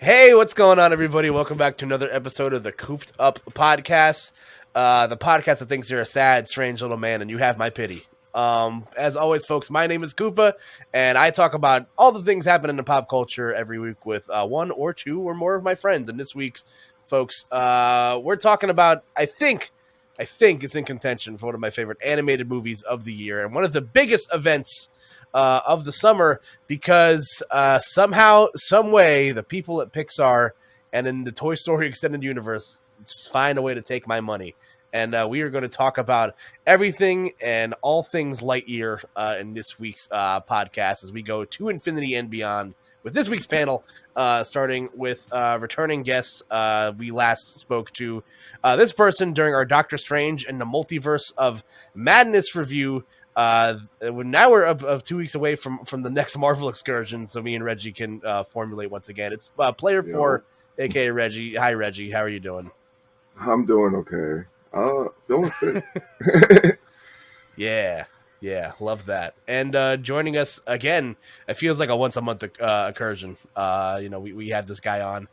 Hey, what's going on, everybody? Welcome back to another episode of the Koop'd podcast. The podcast that thinks you're a sad, strange little man and you have my pity. As always, folks, my name is Koopa, and I talk about all the things happening in pop culture every week with one or two or more of my friends. And this week's, folks, we're talking about, I think it's in contention for one of my favorite animated movies of the year and one of the biggest events of the summer, because somehow, some way, the people at Pixar and in the Toy Story extended universe just find a way to take my money. And we are going to talk about everything and all things Lightyear in this week's podcast as we go to infinity and beyond with this week's panel, starting with returning guests. We last spoke to this person during our Doctor Strange and the Multiverse of Madness review. Now we're of 2 weeks away from the next Marvel excursion, so me and Reggie can formulate once again. It's Player 4, aka Reggie. Hi, Reggie. How are you doing? I'm doing okay. Feeling fit. Yeah, love that. And joining us again, it feels like a once a month incursion. We have this guy on,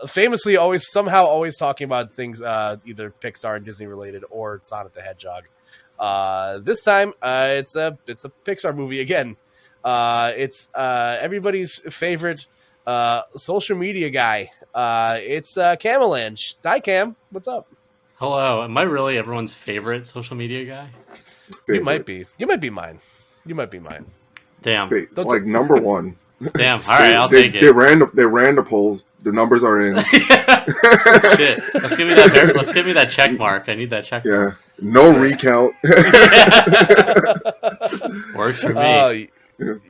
famously always talking about things either Pixar and Disney related or Sonic the Hedgehog. This time, it's a Pixar movie again. It's everybody's favorite social media guy. It's Camalange. Hi, Cam. What's up? Hello. Am I really everyone's favorite social media guy? You might be. You might be mine. Damn. Like number one. Damn. All right, I'll take it. They ran the polls. The numbers are in. Shit. Let's give me that check mark. I need that check mark. Yeah. No recount. Works for me.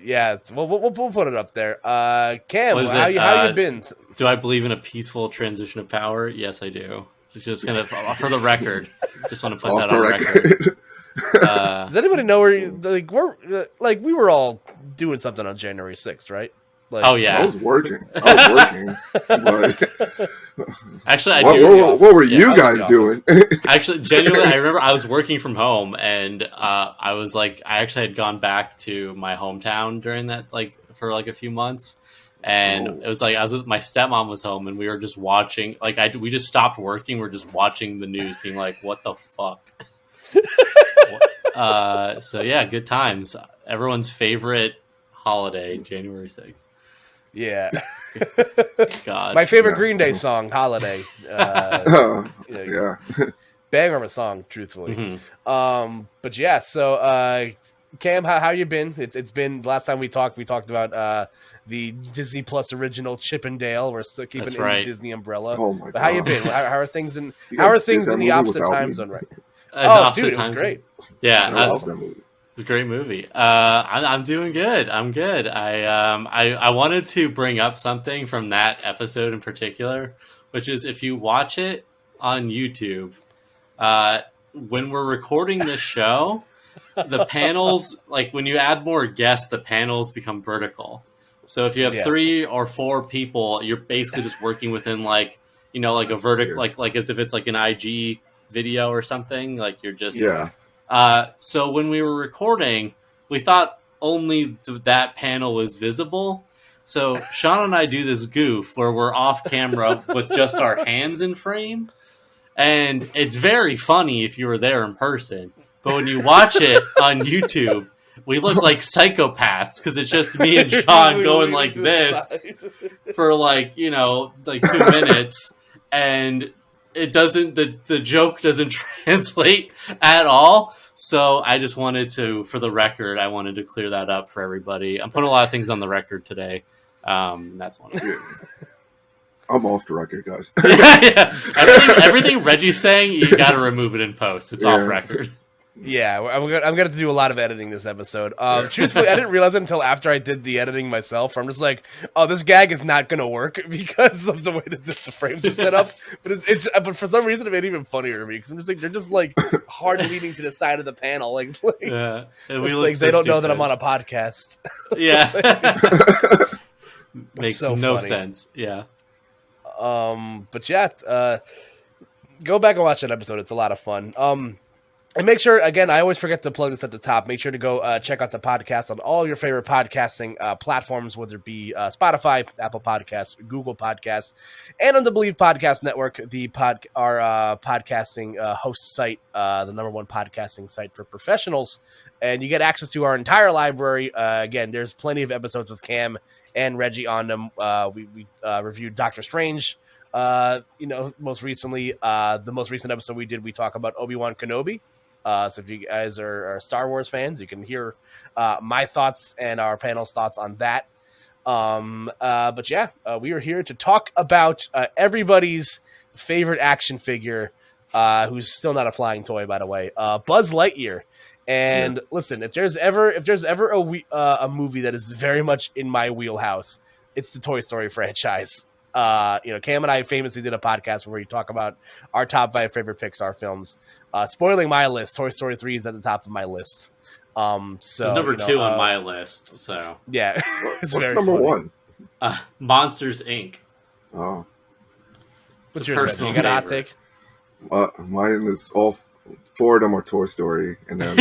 Yeah. We'll put it up there. Cam, how you been? Do I believe in a peaceful transition of power? Yes, I do. It's just gonna, for the record, just want to put that on record. Does anybody know where we were all doing something on January 6th, right? Oh yeah, I was working. But actually, I what were you guys doing? Actually, genuinely, I remember I was working from home, and I was I actually had gone back to my hometown during that, for a few months. And it was I was with my stepmom was home, and we were just watching. We just stopped working. We're just watching the news, being like, "What the fuck?" So yeah, good times. Everyone's favorite holiday, January 6th. Yeah. God, my favorite Green Day song, "Holiday." Yeah. Banger of a song, truthfully. Mm-hmm. But yeah, so Cam, how you been? It's been last time we talked about the Disney Plus original Chip and Dale. We're still keeping it in the Disney umbrella. Oh my God. How you been? How are things in the opposite time zone right now? Dude, it was great. Yeah, I love that movie. It's a great movie. I'm doing good. I'm good. I wanted to bring up something from that episode in particular, which is if you watch it on YouTube, when we're recording this show, the panels, when you add more guests, the panels become vertical. So if you have 3 or 4 people, you're basically just working within a vertical, like as if it's an IG video or something. You're just so when we were recording, we thought only that panel was visible. So Sean and I do this goof where we're off camera with just our hands in frame, and it's very funny if you were there in person. But when you watch it on YouTube, we look like psychopaths because it's just me and Sean going like this for 2 minutes, and it doesn't. The joke doesn't translate at all. So I just wanted to, for the record, I wanted to clear that up for everybody. I'm putting a lot of things on the record today. That's one of them. I'm off the record, guys. Yeah. Everything Reggie's saying, you got to remove it in post. It's off record. Yeah, I'm going to have to do a lot of editing this episode. Truthfully, I didn't realize it until after I did the editing myself. I'm just like, oh, this gag is not going to work because of the way that the frames are set up. But but for some reason, it made it even funnier to me because I'm just they're just hard leaning to the side of the panel. Yeah, and we look they don't know that I'm on a podcast. Yeah, makes no sense. Yeah. But yeah, go back and watch that episode. It's a lot of fun. And make sure, again, I always forget to plug this at the top. Make sure to go check out the podcast on all your favorite podcasting platforms, whether it be Spotify, Apple Podcasts, Google Podcasts, and on the Believe Podcast Network, our podcasting host site, the #1 podcasting site for professionals. And you get access to our entire library. Again, there's plenty of episodes with Cam and Reggie on them. We reviewed Doctor Strange. Most recently, the most recent episode we did, we talk about Obi-Wan Kenobi. So if you guys are Star Wars fans, you can hear my thoughts and our panel's thoughts on that. But yeah, we are here to talk about everybody's favorite action figure, who's still not a flying toy, by the way, Buzz Lightyear. And listen, if there's ever a movie that is very much in my wheelhouse, it's the Toy Story franchise. Cam and I famously did a podcast where we talk about our top 5 favorite Pixar films. Spoiling my list, Toy Story 3 is at the top of my list. It's number 2 on my list. So yeah, what's number funny. 1? Monsters Inc. Oh, what's yours? You got a hot take? Mine is all 4 of them are Toy Story, and then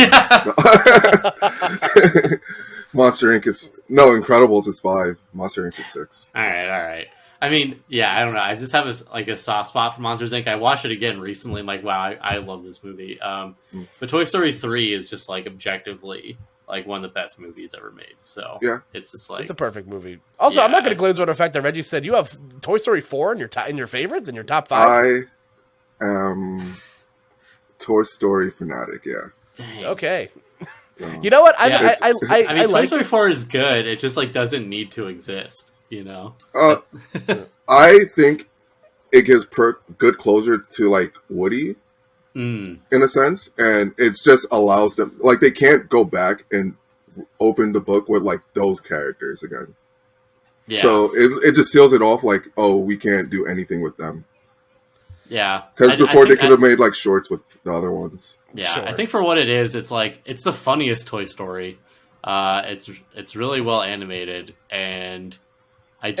Monster Inc. is Incredibles is 5. Monster Inc. is 6. All right. I mean, yeah, I don't know. I just have a soft spot for Monsters Inc. I watched it again recently. I'm like, wow, I love this movie. But Toy Story 3 is just like objectively like one of the best movies ever made. So yeah, it's just like it's a perfect movie. Also, I'm not going to glaze over the fact that Reggie said you have Toy Story 4 in your favorites in your top 5. I am Toy Story fanatic. Yeah. Dang. Okay. You know what? I mean, Toy like Story 4 is good. It just like doesn't need to exist. I think it gives good closure to like Woody in a sense, and it just allows them like they can't go back and open the book with like those characters again. Yeah. So it just seals it off like, oh, we can't do anything with them. Yeah, because before they could have made like shorts with the other ones. Yeah, sure. I think for what it is, it's like it's the funniest Toy Story. It's really well animated, and I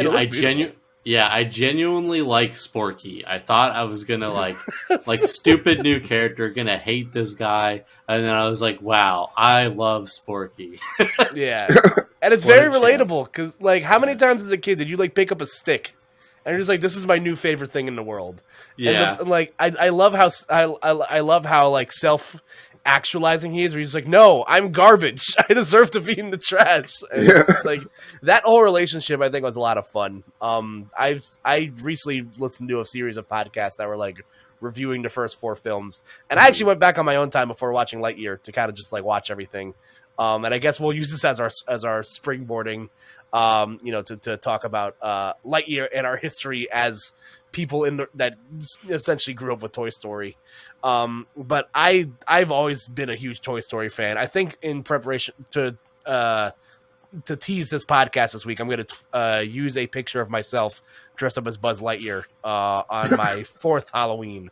genuinely like Sporky. I thought I was gonna like stupid new character, gonna hate this guy, and then I was like, wow, I love Sporky. Yeah, and it's very relatable because like, how many times as a kid did you like pick up a stick and you're just like, this is my new favorite thing in the world? Yeah, and I love how I love how like self-actualizing he is, where he's like, no, I'm garbage. I deserve to be in the trash. And like that whole relationship, I think was a lot of fun. I recently listened to a series of podcasts that were like reviewing the first 4 films, and I actually went back on my own time before watching Lightyear to kind of just like watch everything. And I guess we'll use this as our springboarding, to talk about Lightyear and our history as people that essentially grew up with Toy Story. But I've always been a huge Toy Story fan. I think in preparation to tease this podcast this week, I'm going to use a picture of myself dressed up as Buzz Lightyear on my 4th Halloween.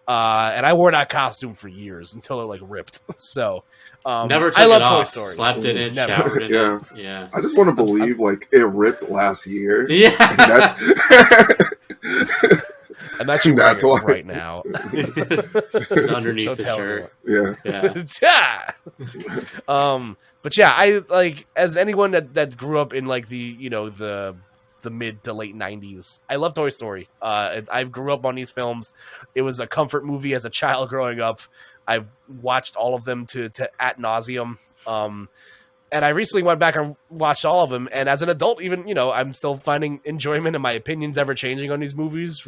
And I wore that costume for years until it like ripped. So never took I love it Toy off. Story. Slept in it, showered in it. Yeah. I just want to believe like it ripped last year. Yeah. I'm actually wearing it right now. It's underneath the shirt. Yeah. But yeah, I like, as anyone that grew up in like the mid to late 90s, I love Toy Story. I grew up on these films. It was a comfort movie as a child growing up. I've watched all of them to ad nauseum. And I recently went back and watched all of them. And as an adult, even, I'm still finding enjoyment, and my opinion's ever changing on these movies.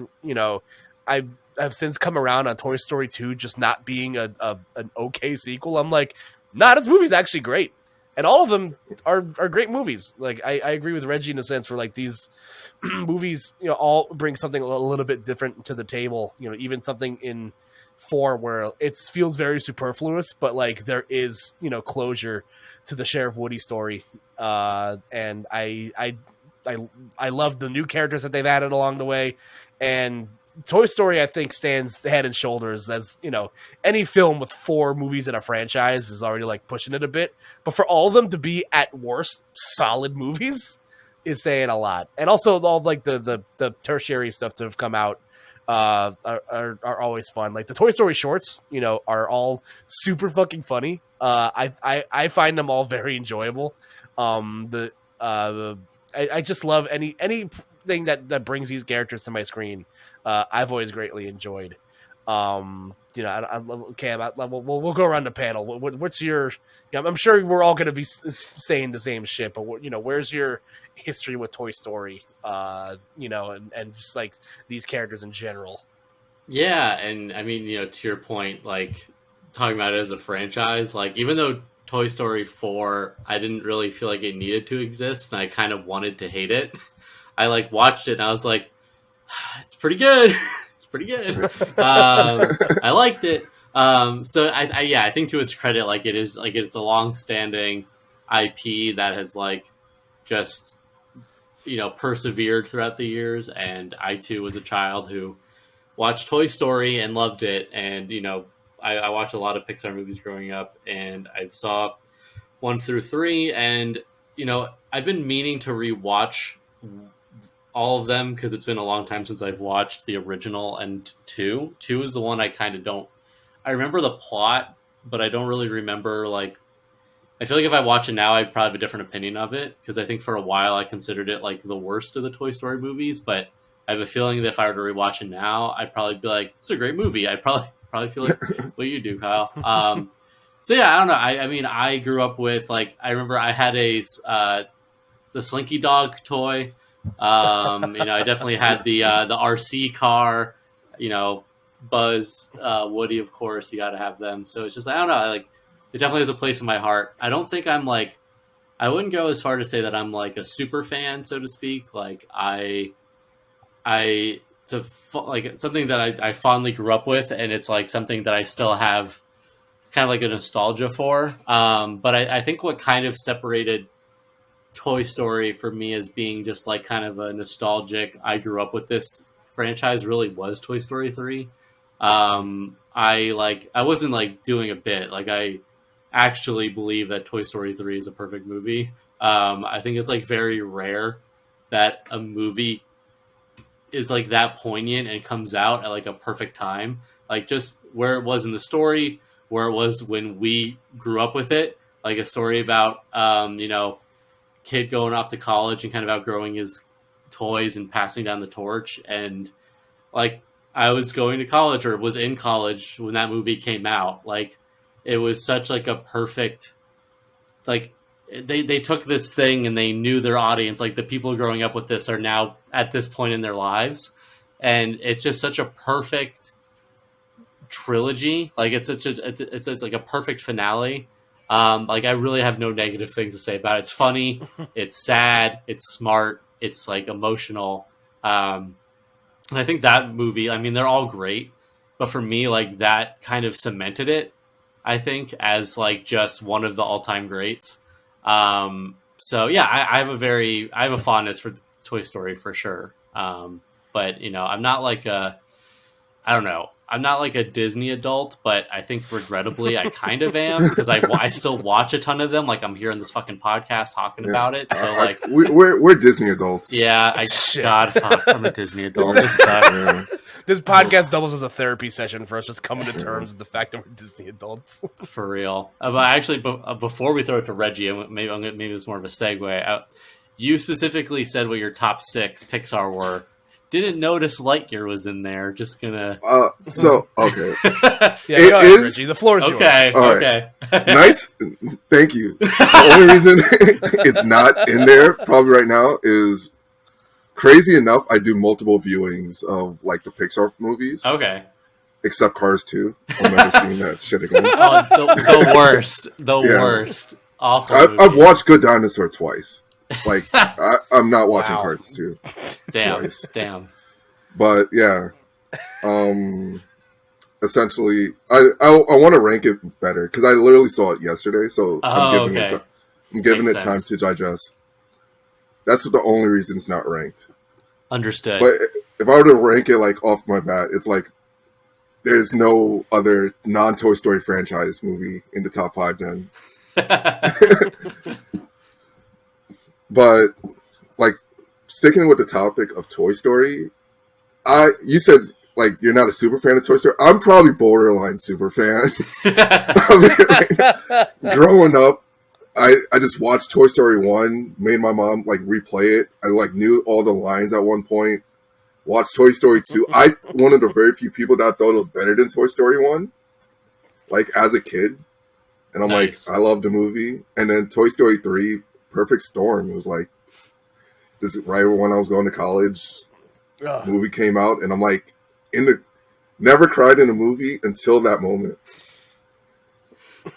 I've since come around on Toy Story 2 just not being an okay sequel. I'm like, nah, this movie's actually great. And all of them are great movies. Like, I agree with Reggie in a sense where like these movies, all bring something a little bit different to the table. Even something in 4 where it feels very superfluous, but like there is, closure to the Sheriff Woody story. And I love the new characters that they've added along the way. And Toy Story, I think, stands head and shoulders as, any film with 4 movies in a franchise is already like pushing it a bit. But for all of them to be at worst solid movies is saying a lot. And also all like the tertiary stuff to have come out are always fun. Like the Toy Story shorts, are all super fucking funny. I find them all very enjoyable. I just love anything that brings these characters to my screen. I've always greatly enjoyed. Cam, we'll go around the panel. What's your? I'm sure we're all going to be saying the same shit, but where's your history with Toy Story? And just like these characters in general. Yeah, and I mean, to your point, like talking about it as a franchise, like even though Toy Story 4, I didn't really feel like it needed to exist, and I kind of wanted to hate it. I like watched it, and I was like, it's pretty good. It's pretty good. I liked it. So I think to its credit, like it's a long-standing IP that has like just persevered throughout the years, and I too was a child who watched Toy Story and loved it, and I watched a lot of Pixar movies growing up, and I saw 1 through 3, and I've been meaning to rewatch all of them because it's been a long time since I've watched the original and 2. 2 is the one I kind of don't. I remember the plot, but I don't really remember like. I feel like if I watch it now, I'd probably have a different opinion of it because I think for a while I considered it like the worst of the Toy Story movies, but I have a feeling that if I were to rewatch it now, I'd probably be like, "It's a great movie." I'd probably feel like what you do, Kyle. So yeah, I don't know. I mean, I grew up with like I remember I had the Slinky Dog toy. I definitely had the RC car. Buzz, Woody, of course, you got to have them. So it's just I don't know. Like it definitely has a place in my heart. I don't think I'm like. I wouldn't go as far to say that I'm like a super fan, so to speak. Like like something that I fondly grew up with, and it's like something that I still have kind of like a nostalgia for. But I think what kind of separated Toy Story for me as being just like kind of a nostalgic, I grew up with this franchise really was Toy Story 3. I wasn't like doing a bit. Like I actually believe that Toy Story 3 is a perfect movie. I think it's like very rare that a movie is like that poignant and comes out at like a perfect time. Like just where it was in the story, where it was when we grew up with it, like a story about, kid going off to college and kind of outgrowing his toys and passing down the torch. And like, I was going to college or was in college when that movie came out. Like it was such like a perfect, like they took this thing and they knew their audience. Like the people growing up with this are now at this point in their lives. And it's just such a perfect trilogy. Like it's like a perfect finale. Like I really have no negative things to say about it. It's funny, it's sad, it's smart, it's like emotional. And I think that movie, I mean, they're all great, but for me, like that kind of cemented it, I think, as like just one of the all-time greats. So yeah, I have a fondness for Toy Story for sure. But I'm not like I'm not like a Disney adult, but I think regrettably I kind of am because I still watch a ton of them. Like I'm here on this fucking podcast talking about it. So like we're Disney adults. Yeah, God, fuck, I'm a Disney adult. This sucks. This podcast doubles as a therapy session for us, just coming to terms with the fact that we're Disney adults. For real. But actually, before we throw it to Reggie, maybe it's more of a segue. You specifically said what your top 6 Pixar were. Didn't notice Lightyear was in there. Just gonna. Okay. Yeah, it go ahead, Reggie. The floor is yours. Okay. Okay. Nice. Thank you. The only reason it's not in there probably right now is crazy enough. I do multiple viewings of like the Pixar movies. Okay. Except Cars 2. I'm never seeing that shit again. Oh, the worst. The worst. Awful. I've watched Good Dinosaur twice. Like I'm not watching Cars 2. Damn. But yeah, essentially, I want to rank it better because I literally saw it yesterday, so I'm giving it time to digest. That's the only reason it's not ranked. Understood. But if I were to rank it like off my bat, it's like there's no other non-Toy Story franchise movie in the top 5 then. But like sticking with the topic of Toy Story, you said like you're not a super fan of Toy Story. I'm probably borderline super fan of it right now. Growing up, I just watched Toy Story 1, made my mom like replay it. I like knew all the lines at one point. Watched Toy Story 2. I one of the very few people that thought it was better than Toy Story 1, like as a kid. And I'm Nice. like, I love the movie. And then Toy Story 3, Perfect Storm. It was like this right when I was going to college. Ugh. Movie came out, and I'm like, never cried in a movie until that moment.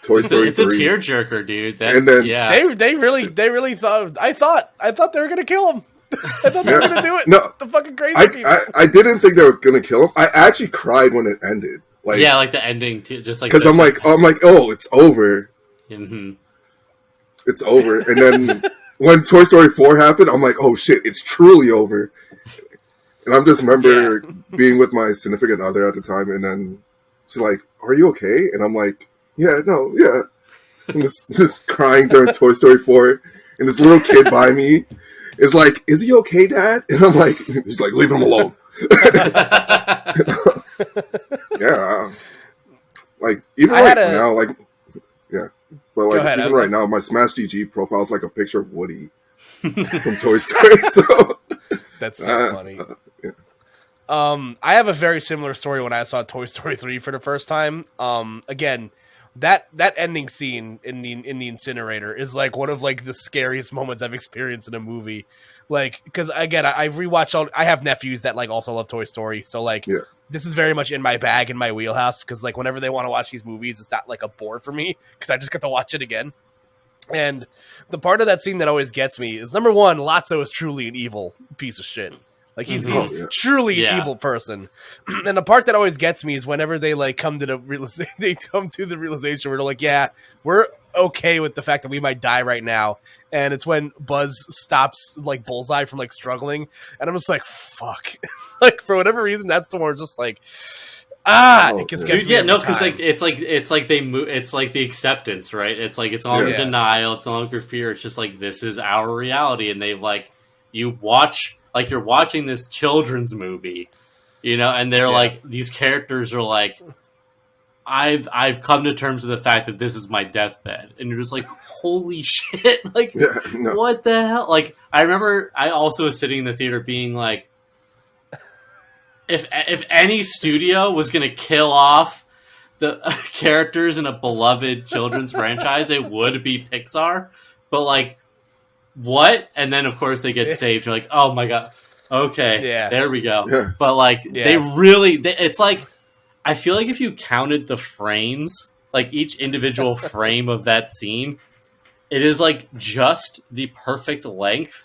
Toy Story It's a 3. tearjerker, dude. And then- They really thought. I thought they were gonna kill him. I thought they were gonna do it. No, The fucking crazy people. I didn't think they were gonna kill him. I actually cried when it ended. Like, yeah, like the ending too, just like because I'm like, oh, it's over. Mhm. It's over. And then when Toy Story 4 happened, I'm like, oh shit, it's truly over. And I just remember being with my significant other at the time, and then she's like, are you okay? And I'm like, yeah. I'm just crying during Toy Story 4, and this little kid by me is like, is he okay, Dad? And I'm like, he's like, leave him alone. Yeah. Like, even now, like, yeah. But like, ahead, even right now, my Smash GG profile is like a picture of Woody from Toy Story, so... That's so funny. Yeah. I have a very similar story when I saw Toy Story 3 for the first time. Again, that ending scene in the incinerator is like one of like the scariest moments I've experienced in a movie. Like, because again, I rewatched I have nephews that like also love Toy Story, so like this is very much in my bag, in my wheelhouse. Because like whenever they want to watch these movies, it's not like a bore for me because I just get to watch it again. And the part of that scene that always gets me is, number one, Lotso is truly an evil piece of shit. Like, he's truly an evil person. And the part that always gets me is whenever they like come to the realization where they're like, yeah, we're okay with the fact that we might die right now. And it's when Buzz stops like Bullseye from like struggling, and I'm just like, fuck. Like, for whatever reason, that's the one just like, it just gets me because like it's like they move. It's like the acceptance, right? It's like it's no longer denial. It's no longer fear. It's just like, this is our reality, and they like, you watch, like you're watching this children's movie, you know, and they're like, these characters are like, I've come to terms with the fact that this is my deathbed, and you're just like, holy shit, like what the hell? Like, I remember I also was sitting in the theater being like, if any studio was going to kill off the characters in a beloved children's franchise, it would be Pixar. But like, what? And then of course they get saved. You're like, oh my god, okay, there we go. Yeah. But like, they really, it's like, I feel like if you counted the frames, like each individual frame of that scene, it is like just the perfect length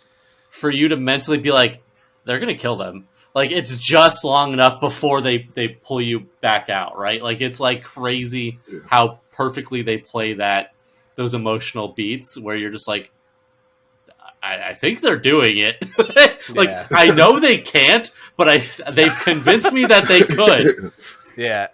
for you to mentally be like, they're going to kill them. Like, it's just long enough before they pull you back out, right? Like, it's like crazy how perfectly they play those emotional beats where you're just like, I think they're doing it. Like, I know they can't, but they've convinced me that they could. Yeah.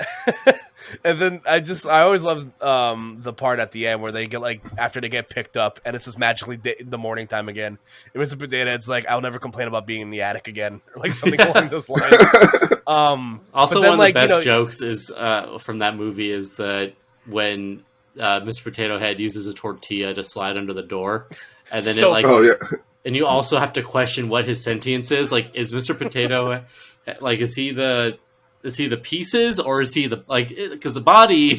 And then I always love the part at the end where they get like, after they get picked up and it's just magically the morning time again. It was a banana. It's like, I'll never complain about being in the attic again, or like something along those lines. Also, then, one of the best jokes is from that movie is that when Mr. Potato Head uses a tortilla to slide under the door, and then and you also have to question what his sentience is. Like, is Mr. Potato like, is he the pieces, or is he the, like, because the body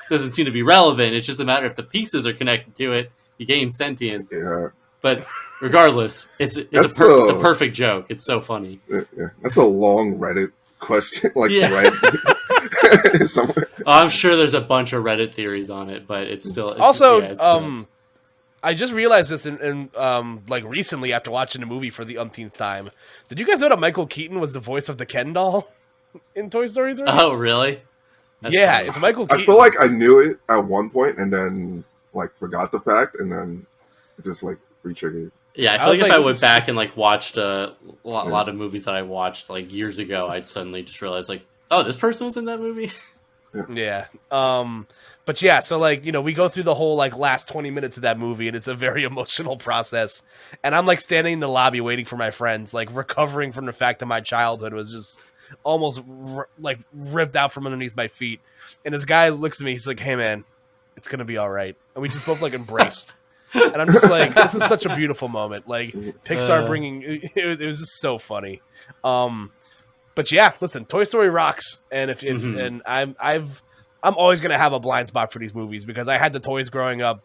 doesn't seem to be relevant. It's just a matter if the pieces are connected to it, he gains sentience. Yeah. But regardless, it's a perfect joke. It's so funny. Yeah. That's a long Reddit question. Like, somewhere. I'm sure there's a bunch of Reddit theories on it, but it's still I just realized this in like recently after watching the movie for the umpteenth time. Did you guys know that Michael Keaton was the voice of the Ken doll in Toy Story 3? Oh, really? That's funny. It's Michael Keaton. I feel like I knew it at one point and then like forgot the fact, and then it just like re-triggered. Yeah, I feel like if I went back and like watched a lot of movies that I watched like years ago, I'd suddenly just realize like, oh, this person was in that movie. Yeah. But yeah, so like, you know, we go through the whole like last 20 minutes of that movie, and it's a very emotional process. And I'm like standing in the lobby waiting for my friends, like recovering from the fact that my childhood was just almost like ripped out from underneath my feet. And this guy looks at me. He's like, "Hey, man, it's gonna be all right." And we just both like embraced. And I'm just like, this is such a beautiful moment. Like Pixar bringing it was just so funny. But yeah, listen, Toy Story rocks. And and I'm always gonna have a blind spot for these movies because I had the toys growing up.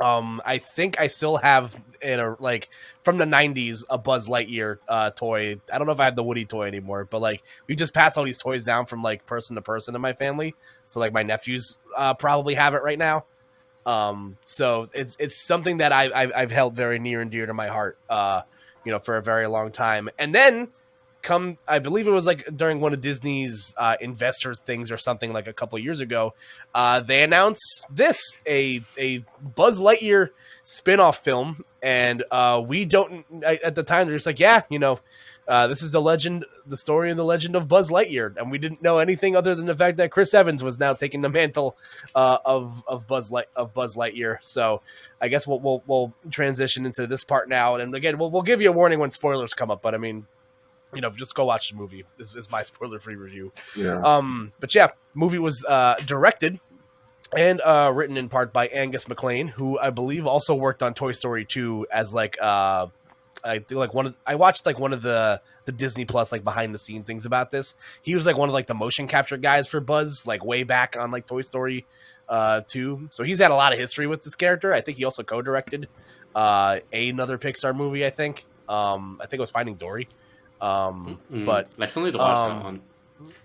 I think I still have from the 90s a Buzz Lightyear toy. I don't know if I have the Woody toy anymore, but like we just passed all these toys down from like person to person in my family. So like my nephews probably have it right now. So it's something that I've held very near and dear to my heart, for a very long time. And then I believe it was like during one of Disney's investors things or something like a couple of years ago, they announced a Buzz Lightyear spin-off film. And at the time, they're just like, yeah, this is the story and the legend of Buzz Lightyear. And we didn't know anything other than the fact that Chris Evans was now taking the mantle of Buzz Lightyear. So I guess we'll transition into this part now. And again, we'll give you a warning when spoilers come up, but I mean, just go watch the movie. This is my spoiler-free review. Yeah. But yeah, movie was directed and written in part by Angus MacLane, who I believe also worked on Toy Story 2 as I watched like one of the Disney Plus like behind the scenes things about this. He was like one of like the motion capture guys for Buzz, like way back on like Toy Story 2. So he's had a lot of history with this character. I think he also co-directed another Pixar movie. I think it was Finding Dory. But I still need to watch that one.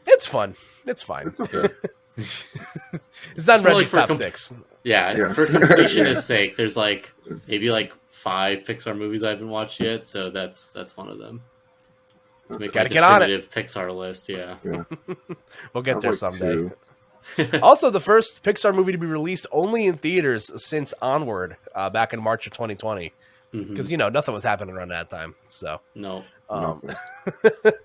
It's fun. It's fine. It's okay. It's not Reggie's top 6. Yeah, for completionist sake, there's like maybe like 5 Pixar movies I haven't watched yet, so that's one of them. To make Gotta get on it. Pixar list, yeah. We'll get there someday. Also, the first Pixar movie to be released only in theaters since Onward, back in March of 2020. Because nothing was happening around that time. So no.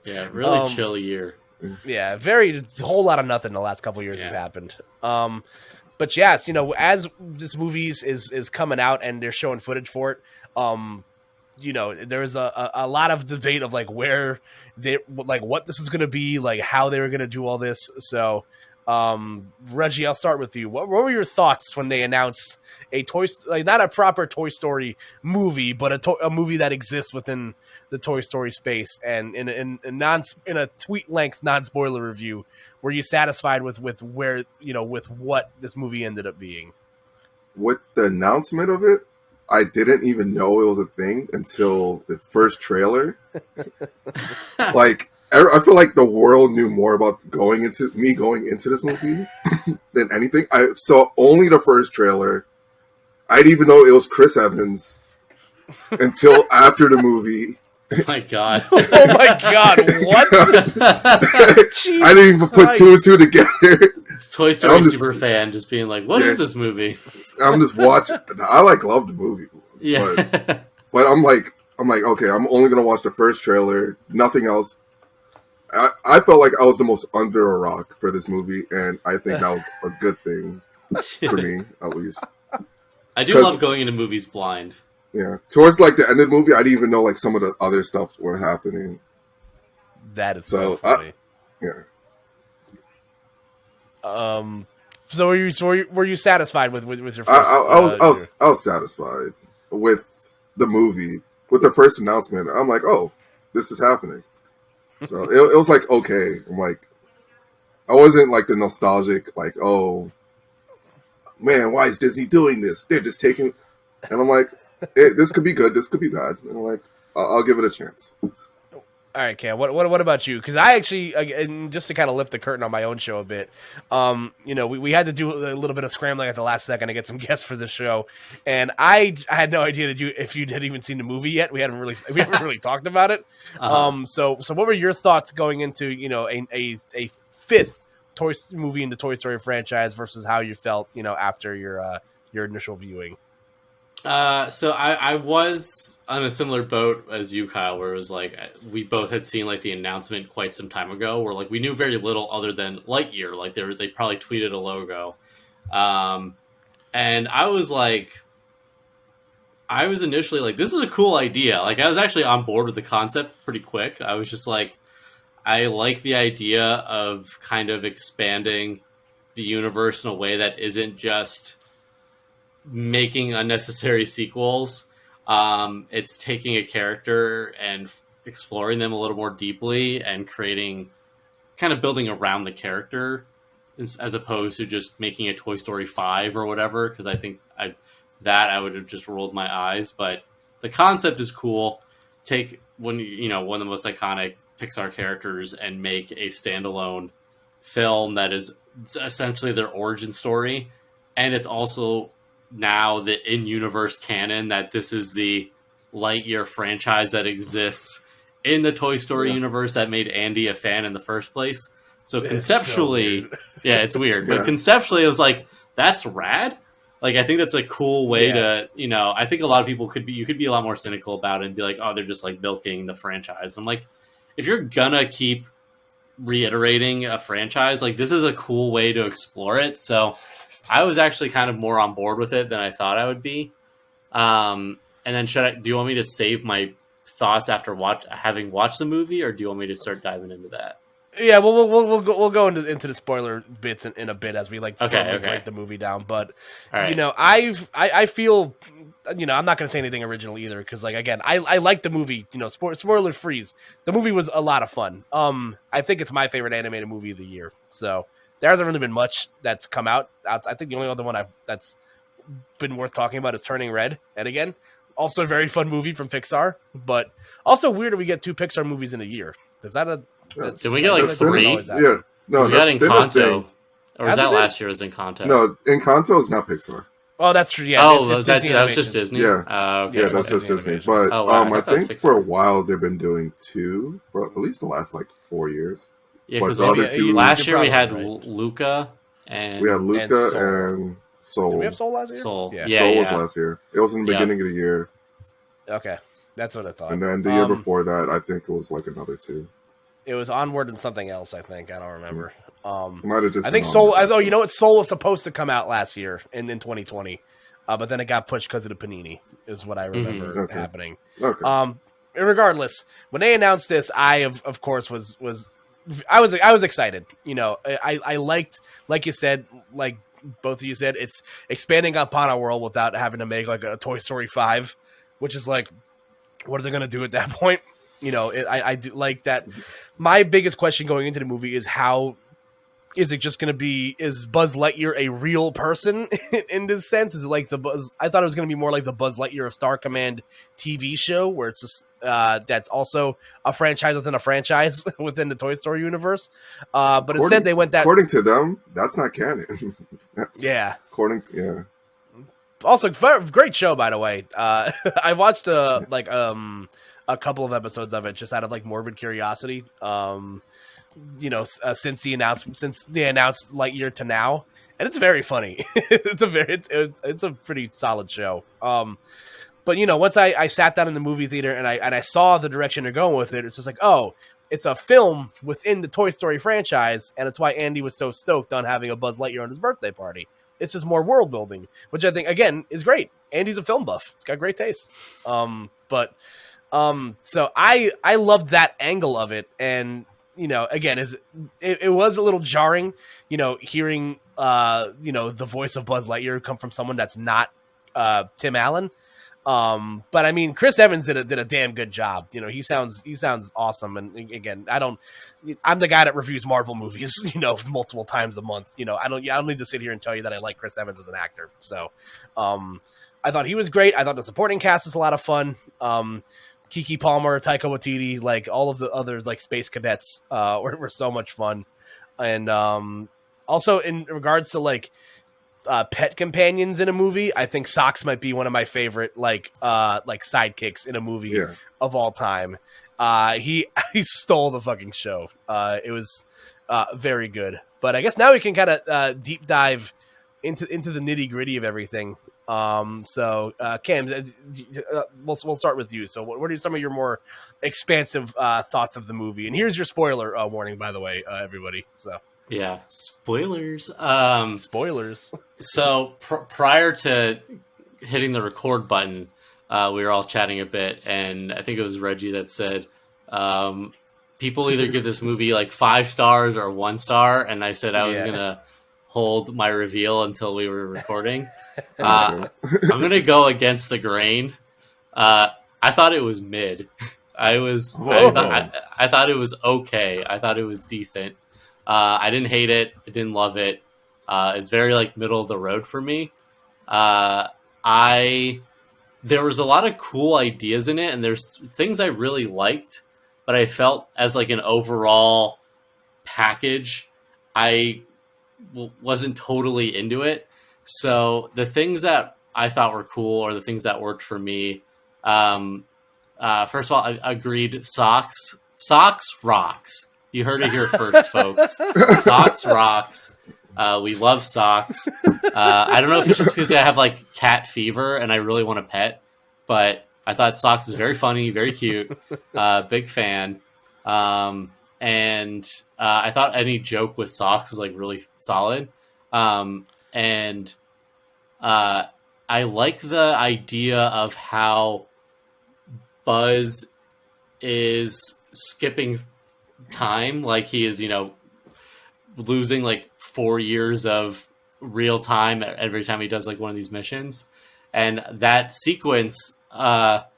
Yeah, really chill year. Yeah, a whole lot of nothing the last couple of years has happened. But yes, as this movie is coming out and they're showing footage for it, there's a lot of debate of like where what this is going to be, like how they were going to do all this. So, Reggie, I'll start with you. What were your thoughts when they announced not a proper Toy Story movie, but a movie that exists within the Toy Story space? And in a tweet length non-spoiler review, were you satisfied with where with what this movie ended up being? With the announcement of it, I didn't even know it was a thing until the first trailer. Like, I feel like the world knew more about going into this movie than anything. I saw only the first trailer. I didn't even know it was Chris Evans until after the movie. Oh my god! Oh my god! What? I didn't even put two and two together. Toy Story super fan, just being like, "What is this movie?" I'm just watching. I love the movie. Yeah, but I'm like, okay, I'm only gonna watch the first trailer, nothing else. I felt like I was the most under a rock for this movie, and I think that was a good thing for me, at least. I do love going into movies blind. Yeah, towards like the end of the movie, I didn't even know like some of the other stuff were happening. That is so funny. Yeah. So were you satisfied with your first? I was satisfied with the movie, with the first announcement. I'm like, oh, this is happening. So it was like, okay. I'm like, I wasn't like the nostalgic, like, oh man, why is Disney doing this? They're just taking, and I'm like, this could be good, this could be bad. And I'm like, I'll give it a chance. All right, Cam. What about you? Because I actually, and just to kind of lift the curtain on my own show a bit, we had to do a little bit of scrambling at the last second to get some guests for this show, and I had no idea if you had even seen the movie yet. We haven't really talked about it. So what were your thoughts going into a fifth Toy movie in the Toy Story franchise versus how you felt after your initial viewing? So I was on a similar boat as you, Kyle, where it was like we both had seen like the announcement quite some time ago, where like we knew very little other than Lightyear. Like they probably tweeted a logo, and I was initially like, this is a cool idea. Like I was actually on board with the concept pretty quick. I was just like, I like the idea of kind of expanding the universe in a way that isn't just making unnecessary sequels. It's taking a character and exploring them a little more deeply and creating, kind of building around the character as opposed to just making a Toy Story 5 or whatever. Because I think I would have just rolled my eyes. But the concept is cool. Take one of the most iconic Pixar characters and make a standalone film that is essentially their origin story, and it's also now the in-universe canon that this is the Lightyear franchise that exists in the Toy Story universe that made Andy a fan in the first place. So conceptually, it's weird, but conceptually, it was like, that's rad. Like, I think that's a cool way to, I think a lot of people you could be a lot more cynical about it and be like, oh, they're just like milking the franchise. I'm like, if you're gonna keep reiterating a franchise, like, this is a cool way to explore it. So I was actually kind of more on board with it than I thought I would be. And then do you want me to save my thoughts after having watched the movie, or do you want me to start diving into that? Yeah, well, we'll go into the spoiler bits in a bit as we break the movie down. But I feel, I'm not going to say anything original either because, like, again, I like the movie. Spoiler freeze. The movie was a lot of fun. I think it's my favorite animated movie of the year. So there hasn't really been much that's come out. I think the only other one that's been worth talking about is Turning Red. And again, also a very fun movie from Pixar. But also weird that we get 2 Pixar movies in a year. Did we get like 3? Yeah. No, we got Encanto. Or was that last year was Encanto? No, Encanto is not Pixar. Oh, that's true. Yeah. That was just Disney? Yeah. Okay. Yeah, that's just Disney. But I think for a while they've been doing 2 for at least the last 4 years. Yeah, because the other 2. Last year we had Luca and and Soul. Did we have Soul last year? Soul. Yeah. Soul was last year. It was in the beginning of the year. Okay. That's what I thought. And then the year before that, I think it was another 2. It was Onward and something else, I think. I don't remember. Might have just I think Soul... Soul was supposed to come out last year in 2020. But then it got pushed because of the Panini, is what I remember happening. Okay. Regardless, when they announced this, I, of course, was excited. I liked, like you said, like both of you said, it's expanding upon our world without having to make a Toy Story 5, which is like, what are they going to do at that point? I do like that. My biggest question going into the movie is how is it just going to be? Is Buzz Lightyear a real person in this sense? Is it like the Buzz? I thought it was going to be more like the Buzz Lightyear of Star Command TV show, where it's just that's also a franchise within a franchise within the Toy Story universe. But instead, they went that. According to them, that's not canon. Also, great show, by the way. I watched a couple of episodes of it just out of morbid curiosity. Since they announced Lightyear to now, and it's very funny. it's a pretty solid show. But once I sat down in the movie theater and I saw the direction they're going with it, it's just like, oh, it's a film within the Toy Story franchise, and it's why Andy was so stoked on having a Buzz Lightyear on his birthday party. It's just more world building, which I think again is great. Andy's a film buff; he's got great taste. So I loved that angle of it, and again, it was a little jarring, hearing the voice of Buzz Lightyear come from someone that's not Tim Allen. But I mean, Chris Evans did a damn good job. He sounds awesome. And again, I'm the guy that reviews Marvel movies, multiple times a month. I don't need to sit here and tell you that I like Chris Evans as an actor. So, I thought he was great. I thought the supporting cast was a lot of fun. Keke Palmer, Taika Waititi, all of the others, Space Cadets, were so much fun. And, also in regards to pet companions in a movie, I think Socks might be one of my favorite sidekicks in a movie of all time. He stole the fucking show. It was very good. But I guess now we can kind of deep dive into the nitty gritty of everything. Cam, we'll start with you. So what are some of your more expansive thoughts of the movie? And here's your spoiler warning, by the way, everybody. So. Yeah, spoilers. Spoilers. So prior to hitting the record button, we were all chatting a bit, and I think it was Reggie that said, people either give this movie like 5 stars or 1 star, and I said I was gonna hold my reveal until we were recording. I'm gonna go against the grain. I thought it was mid. I thought it was okay. I thought it was decent. I didn't hate it. I didn't love it. It's very like middle of the road for me. There was a lot of cool ideas in it, and there's things I really liked, but I felt as like an overall package, I wasn't totally into it. So the things that I thought were cool, or the things that worked for me, first of all, I agreed. Socks rocks. You heard it here first, folks. Socks rocks. We love socks. I don't know if it's just because I have like cat fever and I really want a pet, but I thought Socks was very funny, very cute. Big fan. And I thought any joke with Socks was like really solid. And I like the idea of how Buzz is skipping time, like he is, losing like 4 years of real time every time he does like one of these missions. And that sequence was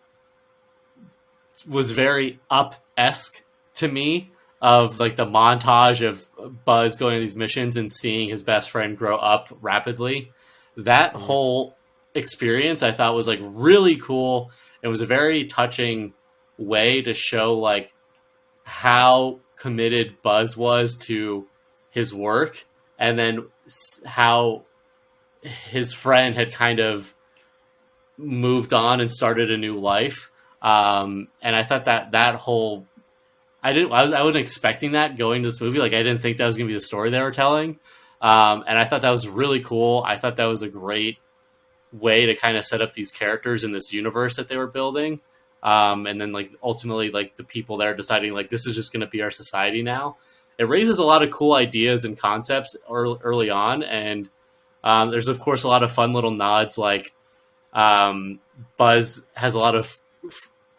very Up-esque to me, of like the montage of Buzz going on these missions and seeing his best friend grow up rapidly. That whole experience I thought was like really cool. It was a very touching way to show like how committed Buzz was to his work, and then how his friend had kind of moved on and started a new life. And I thought that whole, I wasn't expecting that going to this movie. Like I didn't think that was going to be the story they were telling. And I thought that was really cool. I thought that was a great way to kind of set up these characters in this universe that they were building. And then like ultimately like the people there deciding like this is just going to be our society now. It raises a lot of cool ideas and concepts early on. And there's of course a lot of fun little nods, like Buzz has a lot of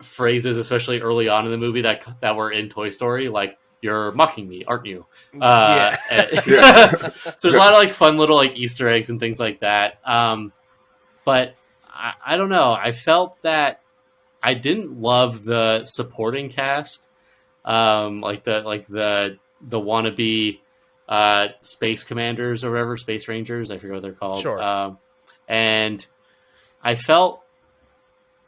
phrases, especially early on in the movie that were in Toy Story, like "You're mocking me, aren't you?" So there's a lot of like fun little like Easter eggs and things like that. But I don't know. I felt that I didn't love the supporting cast, like the wannabe space commanders or whatever, space rangers. I forget what they're called. Sure. And I felt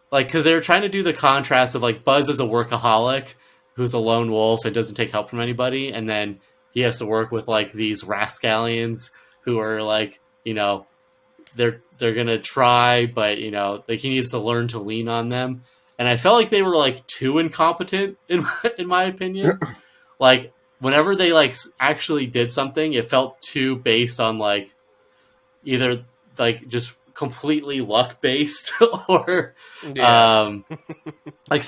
like, because they were trying to do the contrast of like Buzz is a workaholic who's a lone wolf and doesn't take help from anybody, and then he has to work with like these rascallions who are like, they're gonna try, but like he needs to learn to lean on them. And I felt like they were like too incompetent in my opinion. Like whenever they like actually did something, it felt too based on like either like just completely luck based or like, so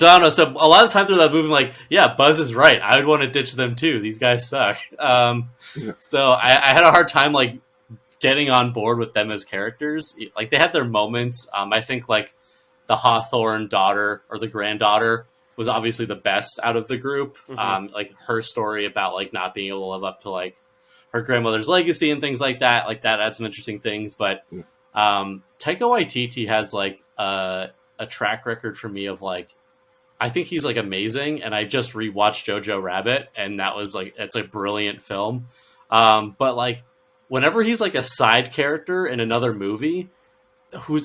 I don't know. So a lot of times through that movie, I'm like, yeah, Buzz is right. I would want to ditch them too. These guys suck. So I had a hard time like getting on board with them as characters. Like they had their moments. I think like the Hawthorne daughter or the granddaughter was obviously the best out of the group. Like her story about like not being able to live up to like her grandmother's legacy and things like that had some interesting things. But Taika Waititi has like a track record for me of like, I think he's like amazing. And I just rewatched Jojo Rabbit, and that was like, it's a brilliant film. But like whenever he's like a side character in another movie,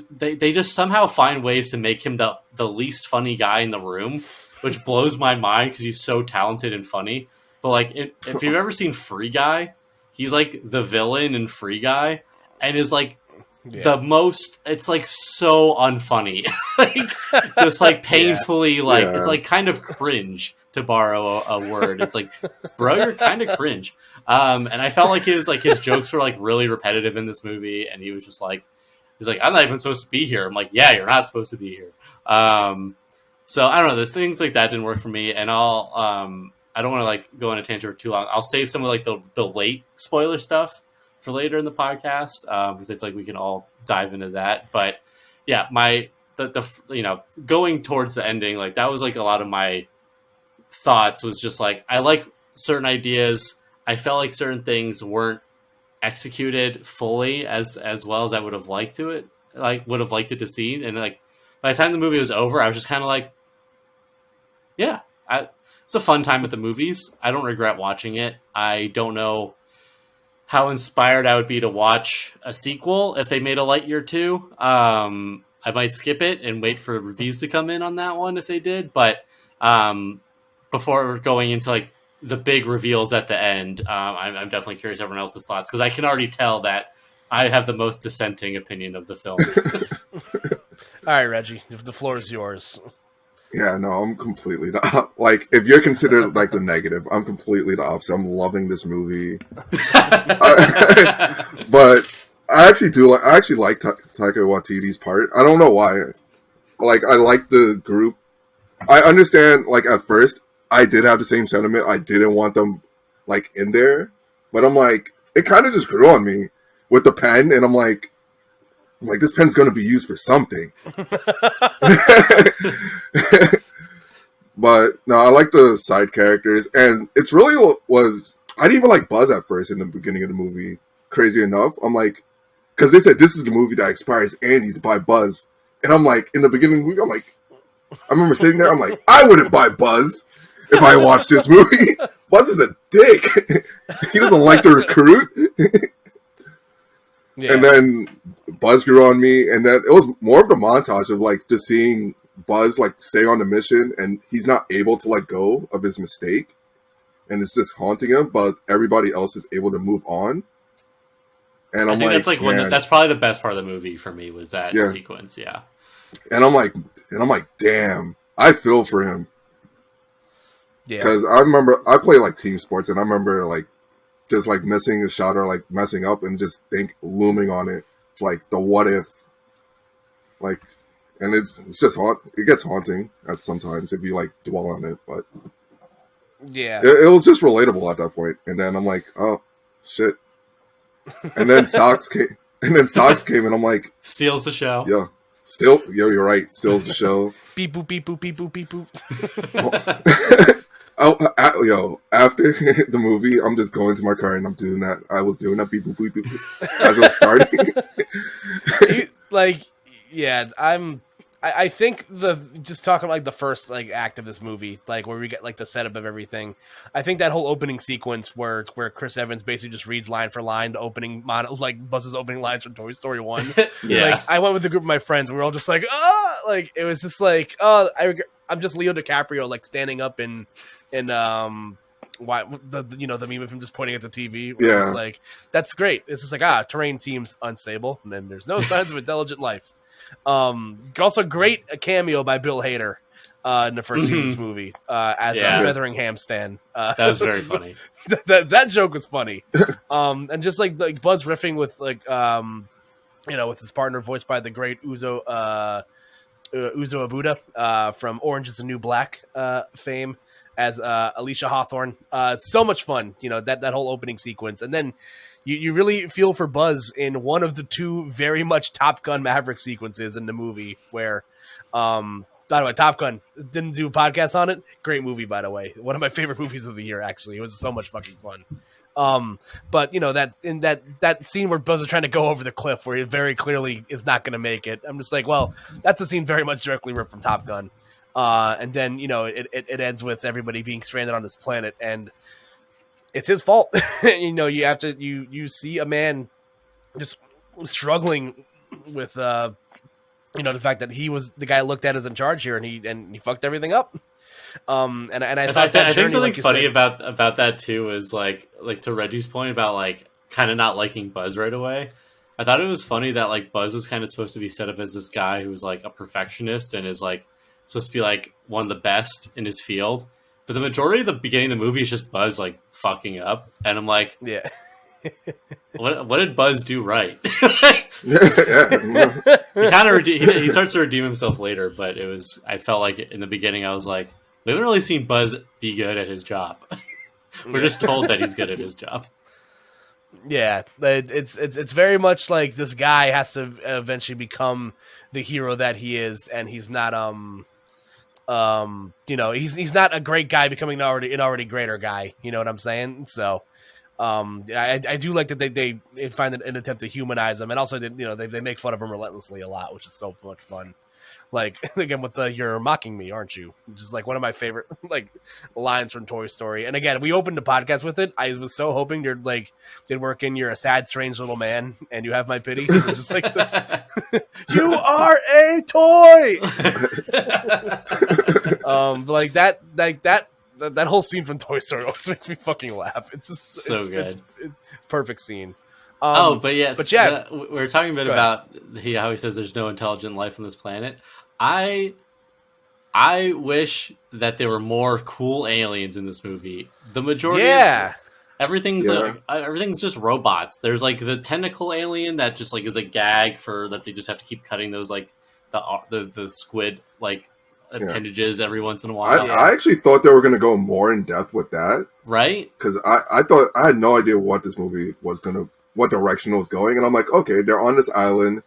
they just somehow find ways to make him the least funny guy in the room, which blows my mind because he's so talented and funny. But like if you've ever seen Free Guy, he's like the villain in Free Guy, and is like the most, it's like so unfunny. Like just like painfully like it's like kind of cringe, to borrow a word. It's like, bro, you're kind of cringe. And I felt like his jokes were like really repetitive in this movie, and he was just like, he's like, I'm not even supposed to be here. I'm like, yeah, you're not supposed to be here. So I don't know. There's things like that didn't work for me, and I don't want to like go on a tangent for too long. I'll save some of like the late spoiler stuff for later in the podcast, because I feel like we can all dive into that. But yeah, the going towards the ending, like that was like a lot of my thoughts was just like, I like certain ideas. I felt like certain things weren't executed fully as well as I would have liked it to see. And like by the time the movie was over, I was just kind of like, yeah, it's a fun time at the movies. I don't regret watching it. I don't know how inspired I would be to watch a sequel if they made a Lightyear 2. I might skip it and wait for reviews to come in on that one if they did. But before going into like the big reveals at the end, I'm definitely curious everyone else's thoughts, because I can already tell that I have the most dissenting opinion of the film. All right, Reggie, the floor is yours. Yeah, no, I'm completely like, if you're considered like the negative, I'm completely the opposite. I'm loving this movie, but I actually like Taika Waititi's part. I don't know why. Like, I like the group. I understand. Like, at first, I did have the same sentiment. I didn't want them like in there, but I'm like, it kind of just grew on me with the pen, and I'm like, this pen's going to be used for something. But no, I like the side characters, and it's really was. I didn't even like Buzz at first in the beginning of the movie. Crazy enough, I'm like, because they said this is the movie that inspires Andy to buy Buzz, and I'm like, in the beginning of the movie, I'm like, I remember sitting there, I'm like, I wouldn't buy Buzz if I watched this movie. Buzz is a dick. He doesn't like to recruit. Yeah. And then Buzz grew on me, and then it was more of the montage of like just seeing Buzz like stay on the mission, and he's not able to let go of his mistake, and it's just haunting him, but everybody else is able to move on. And I think that's like that's probably the best part of the movie for me, was that sequence. Yeah. And I'm like, damn, I feel for him. Yeah. Because I remember I play like team sports, and I remember like just like missing a shot or like messing up, and just looming on it. It's like the what if, like, and it's just it gets haunting at sometimes if you like dwell on it, but yeah, it was just relatable at that point. And then I'm like, oh shit. And then Socks came, and I'm like, steals the show. Yeah, you're right, steals the show. Beep boop beep boop beep boop beep boop. After the movie, I'm just going to my car and I'm doing that. I was doing that beep boop beep boop as I was starting. I think just talking like the first like act of this movie, like where we get like the setup of everything. I think that whole opening sequence where Chris Evans basically just reads line for line the opening like Buzz's opening lines from Toy Story 1. Yeah. Like, I went with a group of my friends. We were all just like, like it was just like, I'm just Leo DiCaprio like standing up in why the meme of him just pointing at the TV. Yeah, it's like, that's great. It's just like terrain seems unstable, and then there's no signs of intelligent life. Also great a cameo by Bill Hader in the first scene of this movie as a feathering ham stand. That was very funny. That joke was funny. And just like Buzz riffing with like with his partner voiced by the great Uzo Abuda from Orange is the New Black fame as Alicia Hawthorne. So much fun, that whole opening sequence. And then you really feel for Buzz in one of the two very much Top Gun Maverick sequences in the movie where, by the way, Top Gun, didn't do a podcast on it. Great movie, by the way. One of my favorite movies of the year, actually. It was so much fucking fun. But that in that scene where Buzz is trying to go over the cliff where he very clearly is not going to make it. I'm just like, well, that's a scene very much directly ripped from Top Gun. And then, it ends with everybody being stranded on this planet, and it's his fault. You have to, you see a man just struggling with, the fact that he was the guy looked at as in charge here, and he fucked everything up. And I thought I think something funny about that too is like to Reggie's point about like kind of not liking Buzz right away. I thought it was funny that like Buzz was kind of supposed to be set up as this guy who's like a perfectionist and is like supposed to be like one of the best in his field. But the majority of the beginning of the movie is just Buzz like fucking up, and I'm like, yeah, what did Buzz do right? He kind of he starts to redeem himself later, but I felt like in the beginning I was like, we haven't really seen Buzz be good at his job. We're just told that he's good at his job. Yeah, it's very much like this guy has to eventually become the hero that he is, and he's not he's not a great guy becoming an already greater guy. You know what I'm saying? So, I do like that they find an attempt to humanize him, and also they make fun of him relentlessly a lot, which is so much fun. Like, again, with the "you're mocking me, aren't you?" Which is like one of my favorite like lines from Toy Story. And again, we opened the podcast with it. I was so hoping they'd work in "you're a sad, strange little man, and you have my pity." It was just like you are a toy. That whole scene from Toy Story always makes me fucking laugh. It's just good. It's perfect scene. But yeah, we were talking a bit about how he says there's no intelligent life on this planet. I wish that there were more cool aliens in this movie. The majority, everything's just robots. There's like the tentacle alien that just like is a gag for that they just have to keep cutting those like the squid like appendages every once in a while. I actually thought they were going to go more in depth with that, right? Because I thought I had no idea what this movie was what direction it was going, and I'm like, okay, they're on this island.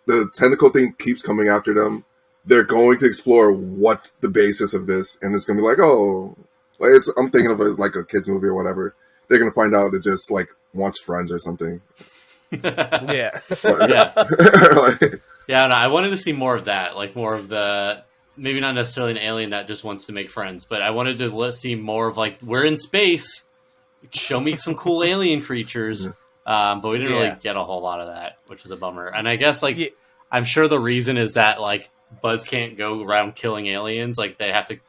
The tentacle thing keeps coming after them. They're going to explore what's the basis of this, and it's going to be like, I'm thinking of it as like a kids movie or whatever. They're going to find out it just like wants friends or something. Yeah. No, I wanted to see more of that, like more of the, maybe not necessarily an alien that just wants to make friends, but I wanted to see more of like, we're in space, show me some cool alien creatures. But we didn't really get a whole lot of that, which is a bummer. And I guess I'm sure the reason is that like Buzz can't go around killing aliens. Like it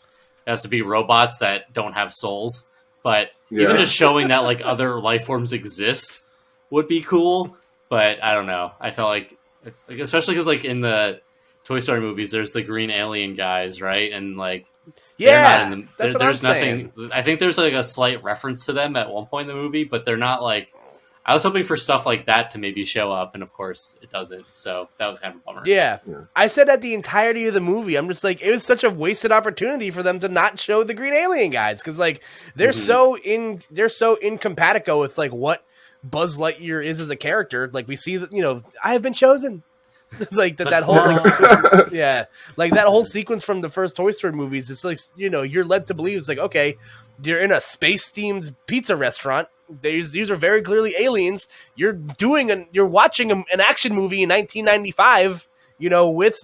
has to be robots that don't have souls. But even just showing that like other life forms exist would be cool. But I don't know. I felt like especially because like in the Toy Story movies, there's the green alien guys, right? And like that's what there's I'm nothing. saying. I think there's like a slight reference to them at one point in the movie, but they're not like. I was hoping for stuff like that to maybe show up, and of course it doesn't. So that was kind of a bummer. Yeah. I said that the entirety of the movie. I'm just like, it was such a wasted opportunity for them to not show the green alien guys, because like they're so incompatible with like what Buzz Lightyear is as a character. Like we see that I have been chosen. Like that whole like that whole sequence from the first Toy Story movies. It's like you're led to believe it's like, okay, you're in a space themed pizza restaurant. These are very clearly aliens. You're watching an action movie in 1995, with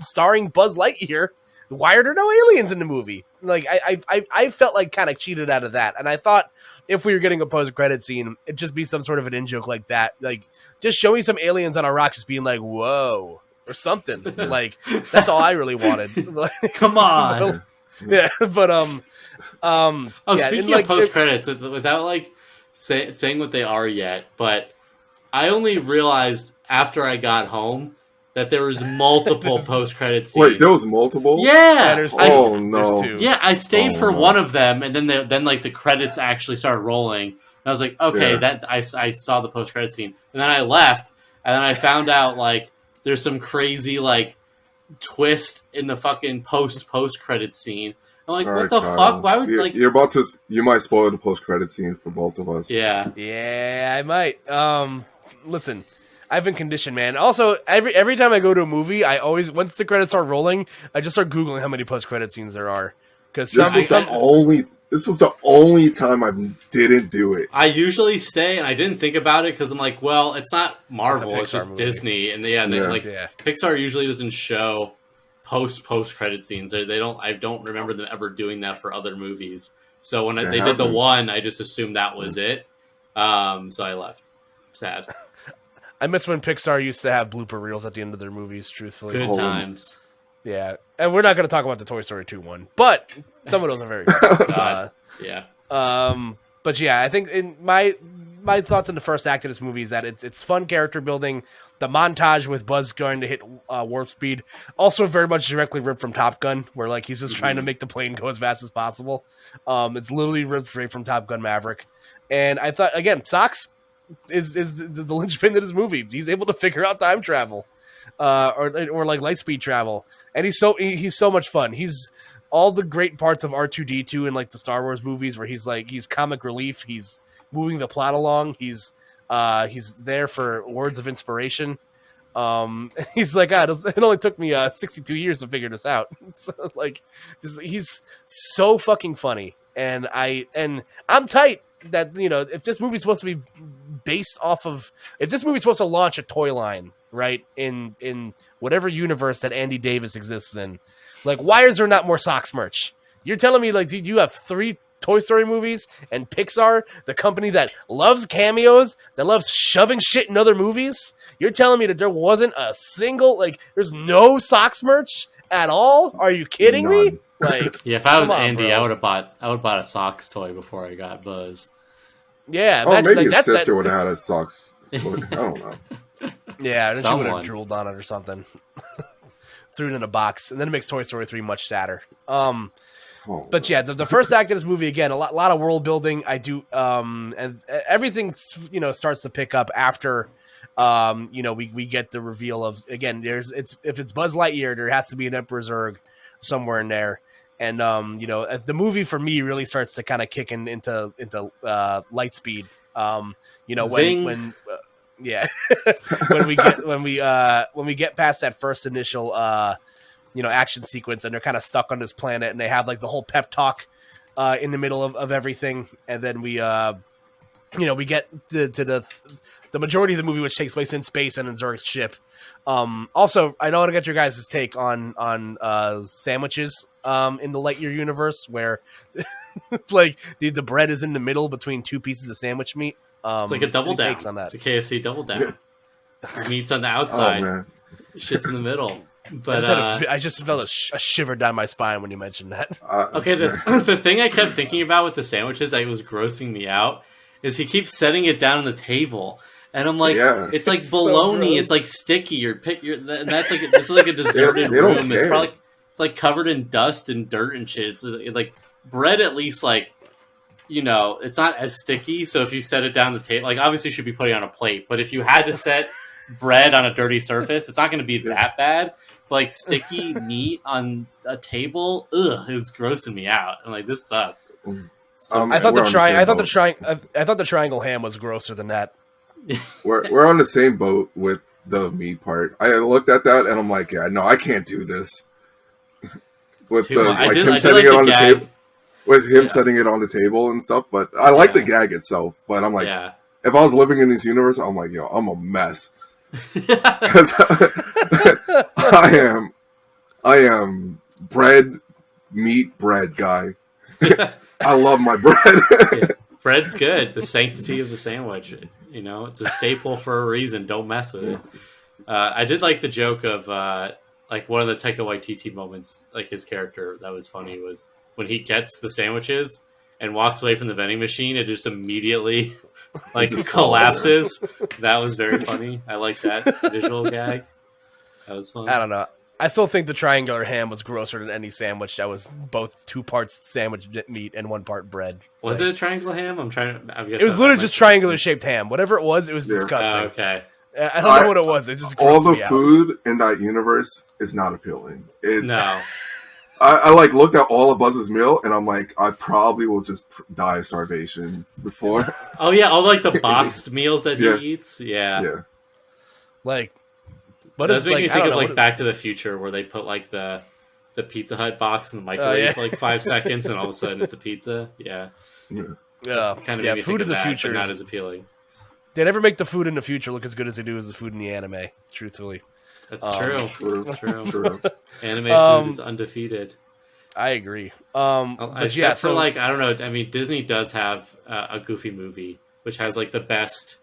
starring Buzz Lightyear. Why are there no aliens in the movie? Like I felt like kind of cheated out of that, and I thought if we were getting a post-credit scene, it'd just be some sort of an in-joke like that, like just showing some aliens on a rock, just being like, "Whoa," or something. Like that's all I really wanted. Come on, but speaking of post-credits, without like saying what they are yet, but I only realized after I got home that there was multiple post-credit scenes. Wait, there was multiple? Yeah. No. Yeah, I stayed for one of them, and then like the credits actually started rolling. And I was like, okay, that I saw the post-credit scene, and then I left, and then I found out like there's some crazy like twist in the fucking post-credit scene. I'm like, what the fuck? Why would you might spoil the post-credit scene for both of us. Yeah, I might. Listen, I've been conditioned, man. Also, every time I go to a movie, I always, once the credits start rolling, I just start Googling how many post-credit scenes there are. Because this was the only time I didn't do it. I usually stay, and I didn't think about it because I'm like, well, it's not Marvel, it's just movie. Disney, and Pixar usually doesn't show post-credit scenes. I don't remember them ever doing that for other movies. So when they did the one, I just assumed that was it. So I left. Sad. I miss when Pixar used to have blooper reels at the end of their movies, truthfully. Good times. Yeah. And we're not going to talk about the Toy Story 2 one, but some of those are very good. But yeah, I think in my thoughts on the first act of this movie is that it's fun character building. The montage with Buzz going to hit warp speed, also very much directly ripped from Top Gun, where like he's just trying to make the plane go as fast as possible. It's literally ripped straight from Top Gun Maverick. And I thought, again, Socks is the linchpin to this movie. He's able to figure out time travel, or like light speed travel, and he's so much fun. He's all the great parts of R2-D2 in like the Star Wars movies, where he's comic relief. He's moving the plot along. He's there for words of inspiration. He's like, God, it only took me 62 years to figure this out. So, like, he's so fucking funny, and I'm tight that if this movie's supposed to be based off of, if this movie's supposed to launch a toy line, right, in whatever universe that Andy Davis exists in, like, why is there not more socks merch? You're telling me, like, dude, you have 3 Toy Story movies, and Pixar, the company that loves cameos, that loves shoving shit in other movies, you're telling me that there wasn't a single, like, there's no socks merch at all? Are you kidding me? Like, yeah, if I was come on, Andy, bro. I would have bought a socks toy before I got Buzz. Yeah, Oh, maybe like, his sister would have had a socks toy. I don't know. Yeah, and then she would have Someone. drooled on it or something. Threw it in a box, and then it makes Toy Story 3 much sadder. But yeah, the first act of this movie, again, a lot of world building. I do, and everything starts to pick up after, we get the reveal of, again, if it's Buzz Lightyear, there has to be an Emperor Zerg somewhere in there, and the movie for me really starts to kind of kick into light speed. Zing. when when we get past that first initial action sequence, and they're kind of stuck on this planet, and they have like the whole pep talk in the middle of everything, and then we get to the majority of the movie, which takes place in space and in Zerg's ship. Also, I want to get your guys' take on sandwiches in the Lightyear universe, where like the bread is in the middle between 2 pieces of sandwich meat. It's like a double down. Takes on that. It's a KFC double down. Meat's on the outside. Oh, man. Shit's in the middle. But I just felt a shiver down my spine when you mentioned that. okay, the thing I kept thinking about with the sandwiches that was grossing me out is he keeps setting it down on the table, and I'm like, it's like bologna, so it's like sticky. That's like this is like a deserted room. It's like covered in dust and dirt and shit. It's like bread, at least, like, it's not as sticky. So if you set it down the table, like, obviously you should be putting it on a plate, but if you had to set bread on a dirty surface, it's not going to be that bad. But, like, sticky meat on a table, it was grossing me out. I'm like, this sucks. So I thought the triangle ham was grosser than that. We're on the same boat with the meat part. I looked at that and I'm like, yeah, no, I can't do this. With him setting it on the table. With him setting it on the table and stuff, but I like the gag itself. But I'm like, if I was living in this universe, I'm like, yo, I'm a mess. Because I am meat bread guy. I love my bread. Bread's good. The sanctity of the sandwich. It's a staple for a reason. Don't mess with it. I did like the joke of like one of the Taika Waititi moments, like his character that was funny was when he gets the sandwiches and walks away from the vending machine, it just immediately like collapses. That was very funny. I like that visual gag. That was fun. I don't know. I still think the triangular ham was grosser than any sandwich that was both 2 parts sandwich meat and 1 part bread. Was it a triangular ham? It was literally just triangular shaped ham. Whatever it was disgusting. Oh, okay. I don't know what it was. It just all the me food in that universe is not appealing. No. I like looked at all of Buzz's meal and I'm like, I probably will just die of starvation before. Oh yeah, all like the boxed meals that he eats. Yeah. Like, but does make me think of like what Back to the Future, where they put like the Pizza Hut box in the microwave for like 5 seconds, and all of a sudden it's a pizza. Yeah. Kind of food in the future, but not as appealing. They never make the food in the future look as good as they do as the food in the anime. Truthfully. That's true. That's true. Anime food is undefeated. I agree. Except for like, I don't know. I mean, Disney does have a Goofy movie, which has like the best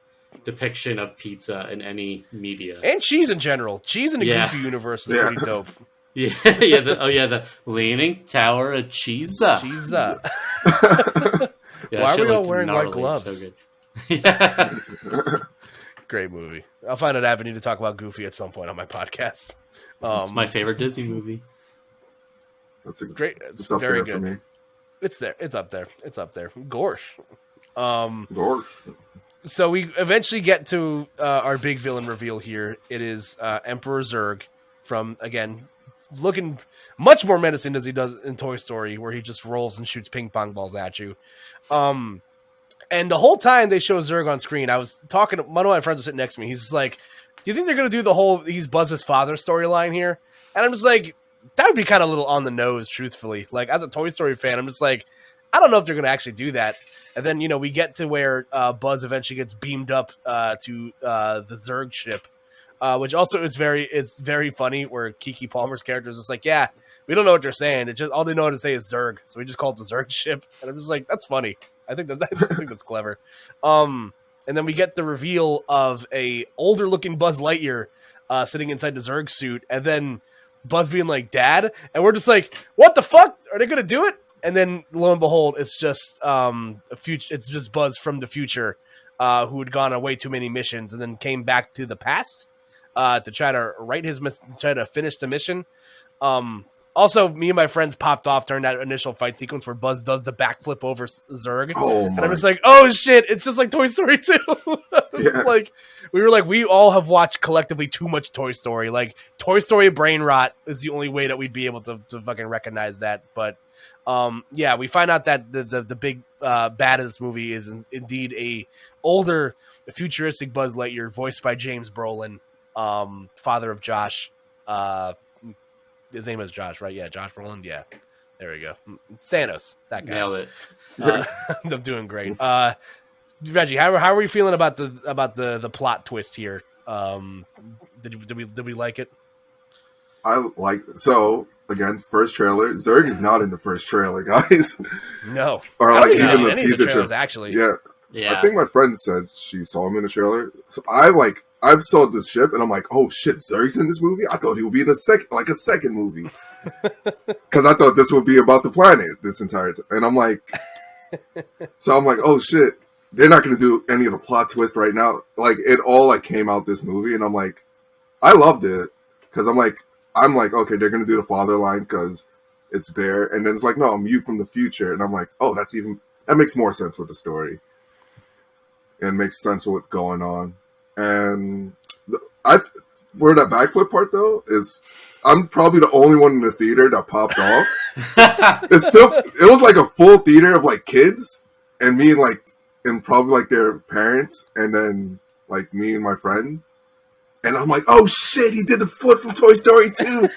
depiction of pizza in any media, and cheese in general. Cheese in the Goofy universe is pretty dope. The Leaning Tower of Cheese. Why are we all wearing white gloves? So good. Great movie. I'll find an avenue to talk about Goofy at some point on my podcast. It's my favorite Disney movie. That's a great. It's up very there good for me. It's there. It's up there. It's up there. Gorsh. Gorsh. So we eventually get to our big villain reveal here. It is Emperor Zerg from, again, looking much more menacing as he does in Toy Story, where he just rolls and shoots ping pong balls at you. And the whole time they show Zerg on screen, I was talking to one of my friends was sitting next to me. He's just like, you think they're gonna do the whole he's Buzz's father storyline here? And I'm just like, that would be kind of a little on the nose, truthfully. Like, as a Toy Story fan, I'm just like, I don't know if they're gonna actually do that. And then we get to where Buzz eventually gets beamed up to the Zerg ship, which also is very funny. Where Keke Palmer's character is just like, yeah, we don't know what they're saying. It just all they know how to say is Zerg, so we just call it the Zerg ship. And I'm just like, that's funny. I think that's clever. And then we get the reveal of a older looking Buzz Lightyear sitting inside the Zerg suit, and then Buzz being like, "Dad," and we're just like, "What the fuck? Are they gonna do it?" And then lo and behold, it's just it's just Buzz from the future, who had gone on way too many missions and then came back to the past to try to finish the mission. Also, me and my friends popped off during that initial fight sequence where Buzz does the backflip over Zerg, and I'm just like, "Oh shit!" It's just like Toy Story 2. Like we all have watched collectively too much Toy Story. Like Toy Story brain rot is the only way that we'd be able to fucking recognize that, but. Yeah, we find out that the big bad of this movie is indeed a older, futuristic Buzz Lightyear, voiced by James Brolin, father of Josh. His name is Josh, right? Yeah, Josh Brolin. Yeah, there we go. It's Thanos. That guy. Nailed it. I'm doing great. Reggie, how are we feeling about the plot twist here? Did we like it? I like so. Again, first trailer. Zerg is not in the first trailer, guys. No. Or like even the teaser trailer. Actually. Yeah. I think my friend said she saw him in the trailer. So I've saw this ship and I'm like, oh shit, Zerg's in this movie? I thought he would be in a second movie. Because I thought this would be about the planet this entire time. And I'm like, oh shit, they're not going to do any of the plot twist right now. Like it all came out this movie and I'm like, I loved it. Because I'm like, okay, they're going to do the father line because it's there. And then it's like, no, I'm you from the future. And I'm like, oh, that makes more sense with the story. And makes sense with what's going on. And for that backflip part, though, I'm probably the only one in the theater that popped off. It was like a full theater of like kids and me and probably like their parents. And then like me and my friend. And I'm like, oh shit, he did the flip from Toy Story 2.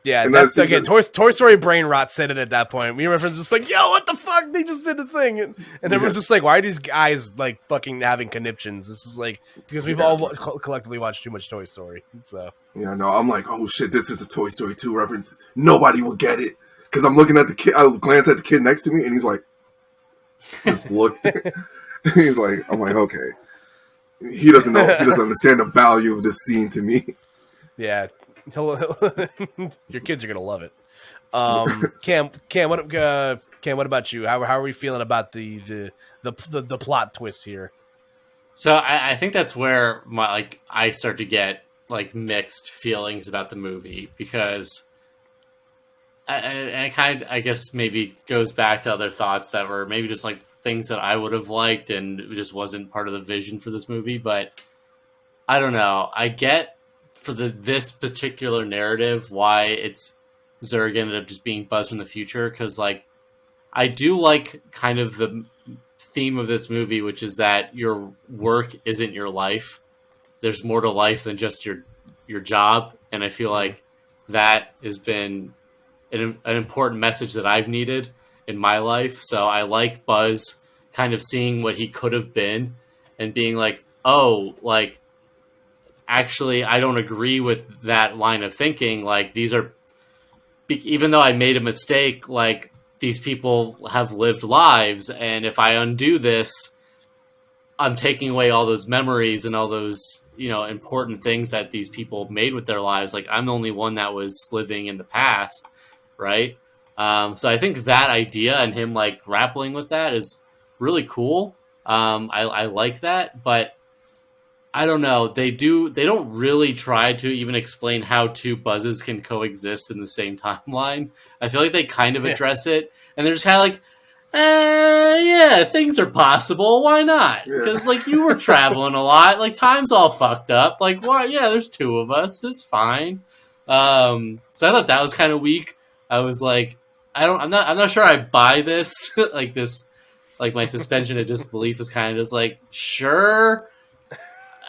Yeah, and that's again, Toy Story brain rot said it at that point. Me and my friends just like, yo, what the fuck? They just did the thing. And everyone's just like, why are these guys like fucking having conniptions? This is like, because we've all collectively watched too much Toy Story. So yeah, no, I'm like, oh shit, this is a Toy Story 2 reference. Nobody will get it. Because I'm looking at the kid, I glance at the kid next to me and he's like, just look. He's like, I'm like, okay. He doesn't know. He doesn't understand the value of this scene to me. Yeah, your kids are gonna love it. Cam, what about you? How are we feeling about the plot twist here? So I think that's where I start to get like mixed feelings about the movie because, it kind of I guess maybe goes back to other thoughts that were maybe just like things that I would have liked and it just wasn't part of the vision for this movie. But I don't know. I get for this particular narrative why it's Zerg ended up just being Buzz from the future. Cause like, I do like kind of the theme of this movie, which is that your work isn't your life. There's more to life than just your job. And I feel like that has been an important message that I've needed in my life. So I like Buzz kind of seeing what he could have been and being like, oh, like, actually, I don't agree with that line of thinking. Like, these are, even though I made a mistake, like, these people have lived lives. And if I undo this, I'm taking away all those memories and all those, important things that these people made with their lives. Like, I'm the only one that was living in the past. Right. So I think that idea and him like grappling with that is really cool. I like that, but I don't know. They don't really try to even explain how two Buzzes can coexist in the same timeline. I feel like they kind of address it and they're just kind of like, yeah, things are possible. Why not? Because like you were traveling a lot, like time's all fucked up. Like, why? Yeah, there's two of us. It's fine. So I thought that was kind of weak. I was like, I'm not sure I buy this. Like my suspension of disbelief is kind of just like, sure,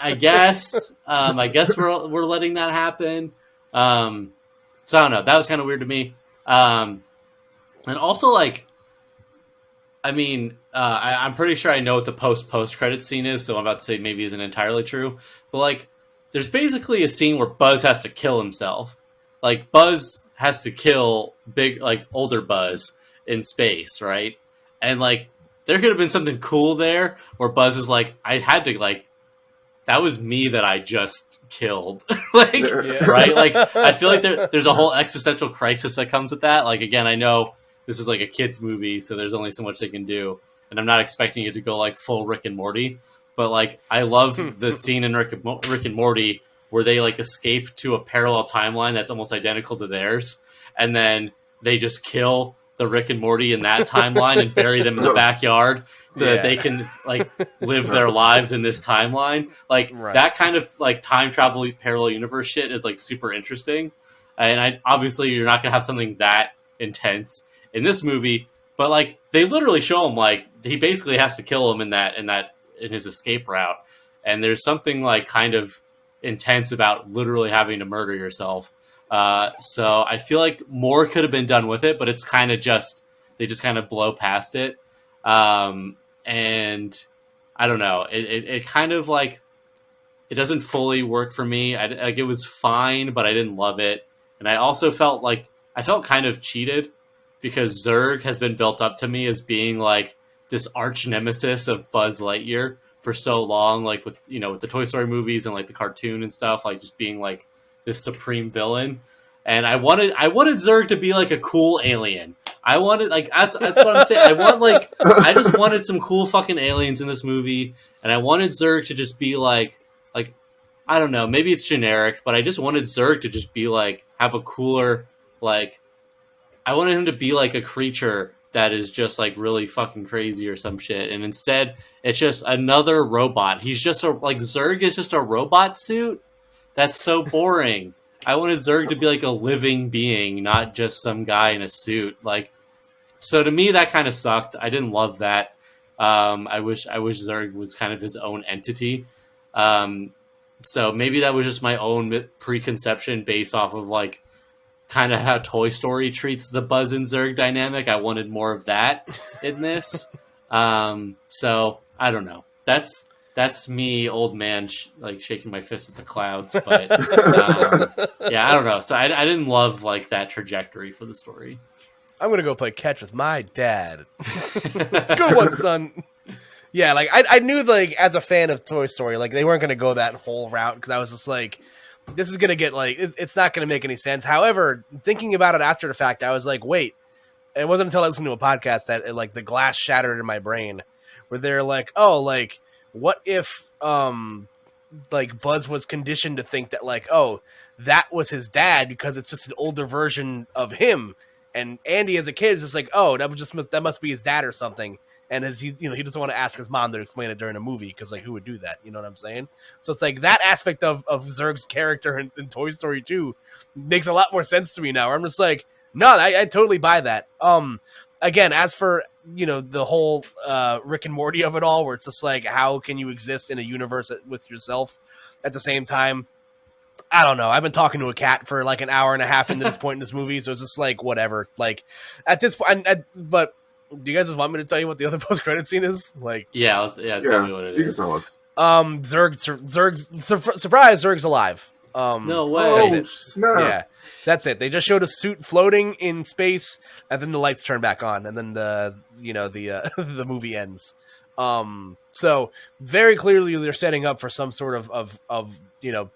I guess we're letting that happen. So I don't know. That was kind of weird to me. And also, like, I mean, I'm pretty sure I know what the post credit scene is, so I'm about to say maybe isn't entirely true. But like, there's basically a scene where Buzz has to kill himself. Like, Buzz has to kill older Buzz in space, right? And like, there could have been something cool there where Buzz is like, I had to like, that was me that I just killed, right? Like, I feel like there's a whole existential crisis that comes with that. Like, again, I know this is like a kid's movie, so there's only so much they can do, and I'm not expecting it to go like full Rick and Morty, but like I love the scene in Rick and Morty where they like escape to a parallel timeline that's almost identical to theirs, and then they just kill the Rick and Morty in that timeline and bury them in the backyard so that they can like live their lives in this timeline. Like that kind of like time travel parallel universe shit is like super interesting, and obviously you're not gonna have something that intense in this movie, but like they literally show him like he basically has to kill him in his escape route, and there's something like kind of intense about literally having to murder yourself. So I feel like more could have been done with it, but it's kind of just they just kind of blow past it, and I don't know. It kind of like it doesn't fully work for me. Like it was fine, but I didn't love it, and I also felt kind of cheated, because Zerg has been built up to me as being like this arch nemesis of Buzz Lightyear for so long, like with the Toy Story movies and like the cartoon and stuff, like just being like this supreme villain. And I wanted Zerg to be like a cool alien. I wanted like that's what I'm saying. I just wanted some cool fucking aliens in this movie, and I wanted Zerg to just be like I don't know, maybe it's generic, but I just wanted Zerg to just be like have a cooler like. I wanted him to be like a creature that is just like really fucking crazy or some shit, and instead it's just another robot. He's just Zerg is just a robot suit. That's so boring. I wanted Zerg to be like a living being, not just some guy in a suit. Like, so to me that kind of sucked. I didn't love that. I wish Zerg was kind of his own entity. So maybe that was just my own preconception based off of like kind of how Toy Story treats the Buzz and Zerg dynamic. I wanted more of that in this. So I don't know. That's me, old man, shaking my fist at the clouds. But yeah, I don't know. So I didn't love like that trajectory for the story. I'm gonna go play catch with my dad. Good one, son. Yeah, like I knew like as a fan of Toy Story, like they weren't gonna go that whole route, because I was just like, this is going to get like, it's not going to make any sense. However, thinking about it after the fact, I was like, wait, it wasn't until I listened to a podcast that like the glass shattered in my brain, where they're like, oh, like what if like Buzz was conditioned to think that like, oh, that was his dad because it's just an older version of him. And Andy as a kid is just like, oh, that must be his dad or something. And as he doesn't want to ask his mom to explain it during a movie, because like who would do that? You know what I'm saying? So it's like that aspect of Zerg's character in Toy Story 2 makes a lot more sense to me now. Where I'm just like, no, I totally buy that. Again, as for the whole Rick and Morty of it all, where it's just like, how can you exist in a universe with yourself at the same time? I don't know. I've been talking to a cat for like an hour and a half into this point in this movie, so it's just like whatever. Like at this point, but. Do you guys just want me to tell you what the other post-credit scene is? Like, yeah, tell me what it is. You can tell us. Surprise, Zerg's alive. No way. Snap. Yeah, that's it. They just showed a suit floating in space, and then the lights turn back on, and then the movie ends. So very clearly they're setting up for some sort of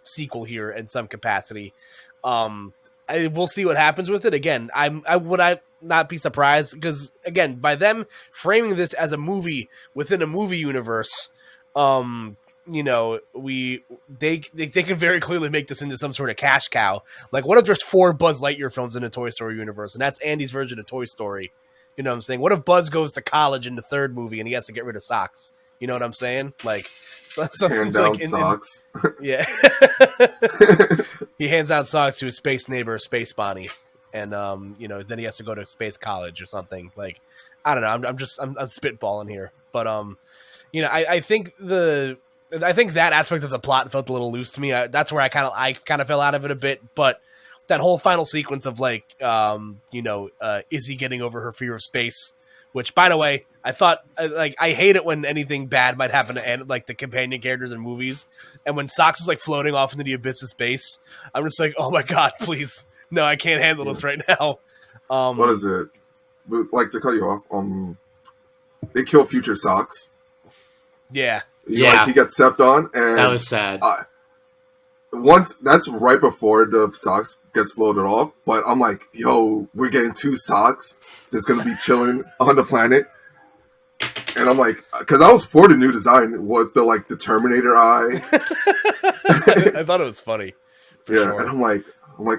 sequel here in some capacity. We'll see what happens with it. Again, I would not be surprised, because again, by them framing this as a movie within a movie universe, they can very clearly make this into some sort of cash cow. Like, what if there's 4 Buzz Lightyear films in the Toy Story universe, and that's Andy's version of Toy Story? You know what I'm saying? What if Buzz goes to college in the 3rd movie and he has to get rid of socks? You know what I'm saying? Like, hand down socks. Yeah. He hands out socks to his space neighbor, Space Bonnie, and then he has to go to space college or something. Like, I don't know. I'm spitballing here, but I think I think that aspect of the plot felt a little loose to me. That's where I kind of fell out of it a bit. But that whole final sequence of like, Izzy getting over her fear of space, which, by the way, I thought I hate it when anything bad might happen to like the companion characters in movies, and when Socks is like floating off into the abyss of space, I'm just like, oh my god, please, no, I can't handle this right now. What is it? Like, to cut you off, they kill Future Socks. Yeah. Like, he gets stepped on, and that was sad. Once that's right before the Socks gets floated off, but I'm like, yo, we're getting 2 Socks that's gonna be chilling on the planet, and I'm like, because I was for the new design with the Terminator eye. I thought it was funny. Yeah, sure. And I'm like,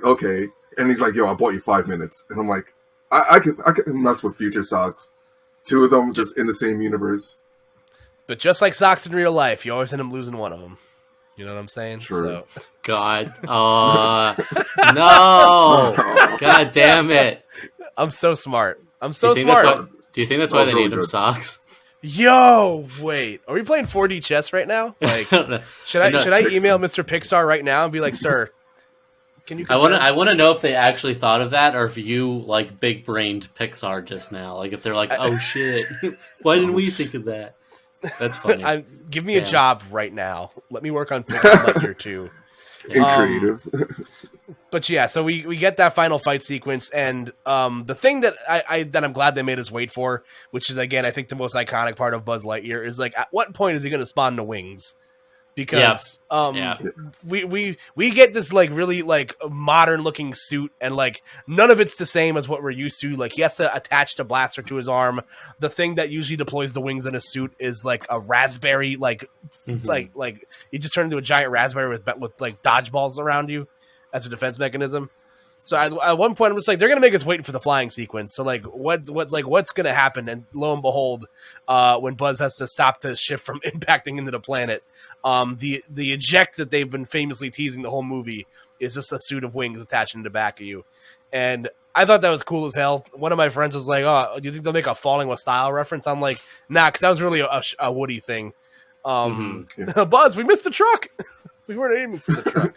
okay, and he's like, yo, I bought you 5 minutes, and I'm like, I can mess with Future Socks, 2 of them just in the same universe. But just like Socks in real life, you always end up losing one of them. You know what I'm saying? True. So. God. No. God damn it. I'm so smart. I'm so smart. Do you think that's why they named them Socks? Yo, wait. Are we playing 4D chess right now? Like, should I email Mr. Pixar right now and be like, sir, can you? I want to know if they actually thought of that, or if you like big brained Pixar just now. Like if they're like, oh shit, why didn't we think of that? That's funny. Give me a job right now. Let me work on Lightyear too. In creative. But yeah, so we get that final fight sequence, and the thing that I'm glad they made us wait for, which is again I think the most iconic part of Buzz Lightyear, is like, at what point is he going to spawn the wings? Because we get this like really like modern looking suit, and like none of it's the same as what we're used to. Like he has to attach the blaster to his arm. The thing that usually deploys the wings in a suit is like a raspberry, like like you just turn into a giant raspberry with like dodgeballs around you as a defense mechanism. So at one point I'm just like, they're gonna make us wait for the flying sequence. So like what's gonna happen? And lo and behold, when Buzz has to stop the ship from impacting into the planet, the eject that they've been famously teasing the whole movie is just a suit of wings attaching to the back of you. And I thought that was cool as hell. One of my friends was like, oh, do you think they'll make a Falling with Style reference? I'm like, nah, because that was really a Woody thing. Buzz, we missed the truck. We weren't aiming for the truck.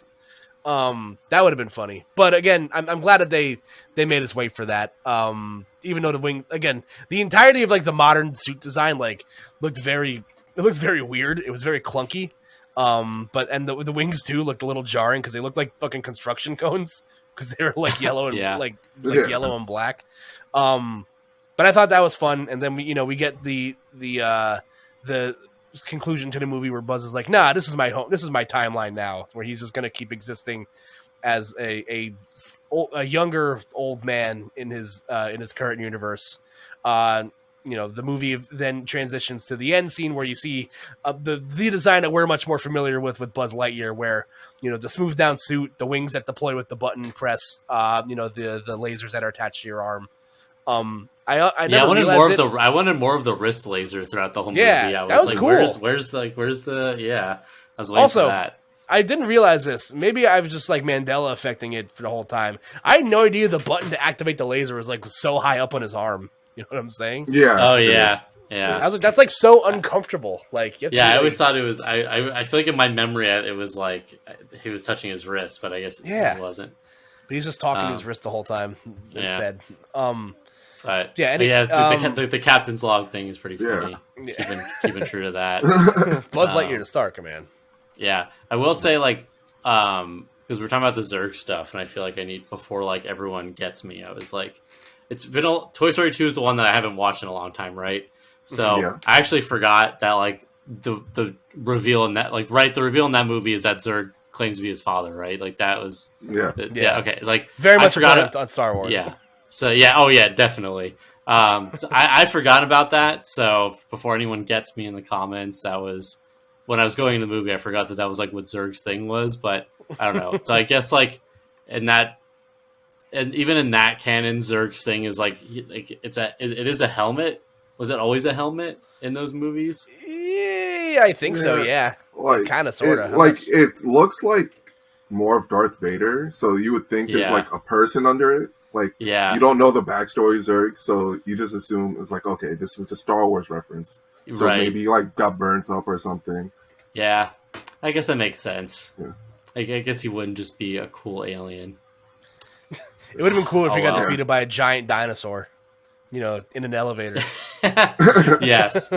That would have been funny. But again, I'm glad that they made us wait for that. Even though the wing, again, the entirety of like the modern suit design like looked very weird. It was very clunky. But the wings too looked a little jarring because they looked like fucking construction cones because they were like yellow and yellow and black. But I thought that was fun. And then we get the conclusion to the movie where Buzz is like, nah, this is my home. This is my timeline now, where he's just going to keep existing as a younger old man in his current universe. The movie then transitions to the end scene where you see the design that we're much more familiar with Buzz Lightyear, where the smooth down suit, the wings that deploy with the button press, the lasers that are attached to your arm. I wanted more of the wrist laser throughout the whole movie. I was like, cool. Where's the I was waiting for that. I didn't realize this. Maybe I was just like Mandela affecting it for the whole time. I had no idea the button to activate the laser was like so high up on his arm. You know what I'm saying? Yeah. Oh yeah. Yeah. I was like, that's like so uncomfortable. Like, I always thought it was. I feel like in my memory it was like he was touching his wrist, but I guess it wasn't. But he's just talking to his wrist the whole time instead. But yeah, the captain's log thing is pretty funny. Keeping true to that. Buzz Lightyear to Star Command. Yeah, I will say because we're talking about the Zerg stuff, and I feel like I need before like everyone gets me. I was like, it's been Toy Story 2 is the one that I haven't watched in a long time, right? So I actually forgot that like the reveal in that the reveal in that movie is that Zerg claims to be his father, right? Like that was okay, like very much forgot on Star Wars. Yeah. So definitely. So I'd forgotten about that. So before anyone gets me in the comments, that was when I was going in the movie. I forgot that was like what Zerg's thing was, but I don't know. So I guess like in that, and even in that canon, Zerg's thing is like it is a helmet. Was it always a helmet in those movies? Yeah, I think so. Yeah, like kind of, sort of. Like it looks like more of Darth Vader, so you would think there's like a person under it. Like, you don't know the backstory of Zerg, so you just assume it's like, okay, this is the Star Wars reference. So maybe like got burnt up or something. Yeah, I guess that makes sense. Yeah. I guess he wouldn't just be a cool alien. It would have been cool if he got well. defeated by a giant dinosaur, in an elevator. Yes.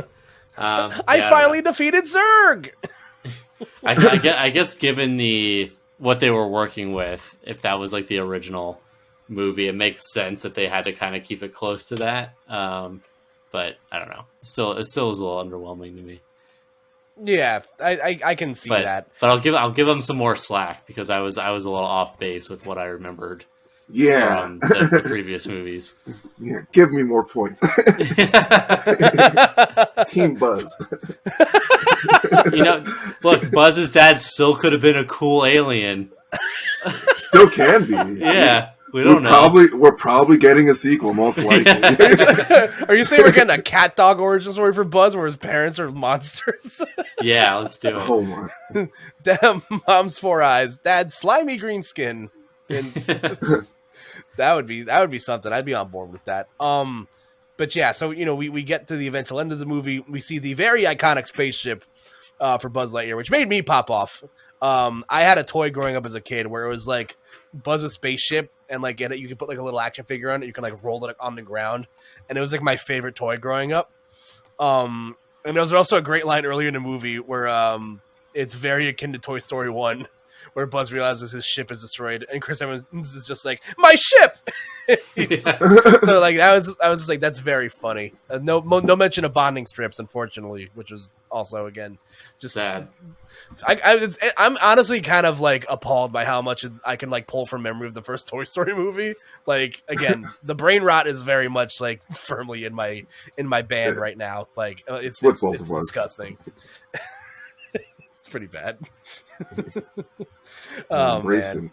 I finally defeated Zerg. I guess given what they were working with, if that was like the original movie, it makes sense that they had to kind of keep it close to that. But I don't know. It still was a little underwhelming to me. Yeah, I can see that. But I'll give them some more slack because I was a little off base with what I remembered. Yeah. From the previous movies. Yeah, give me more points. Team Buzz. Look, Buzz's dad still could have been a cool alien. Still can be. Yeah, we don't know. We're probably getting a sequel, most likely. Are you saying we're getting a cat dog origin story for Buzz where his parents are monsters? Yeah, let's do it. Oh my. Damn, mom's 4 eyes, dad's slimy green skin. And that would be something. I'd be on board with that. But yeah, so we get to the eventual end of the movie. We see the very iconic spaceship for Buzz Lightyear, which made me pop off. I had a toy growing up as a kid where it was like Buzz's spaceship, and like you could put like a little action figure on it. You can like roll it on the ground, and it was like my favorite toy growing up. And there was also a great line earlier in the movie where it's very akin to Toy Story 1. Where Buzz realizes his ship is destroyed, and Chris Evans is just like, "My ship!" So like I was just like, "That's very funny." No mention of bonding strips, unfortunately, which was also again just sad. I'm honestly kind of like appalled by how much I can like pull from memory of the first Toy Story movie. Like again, the brain rot is very much like firmly in my band right now. Like it's disgusting. It's pretty bad. Man.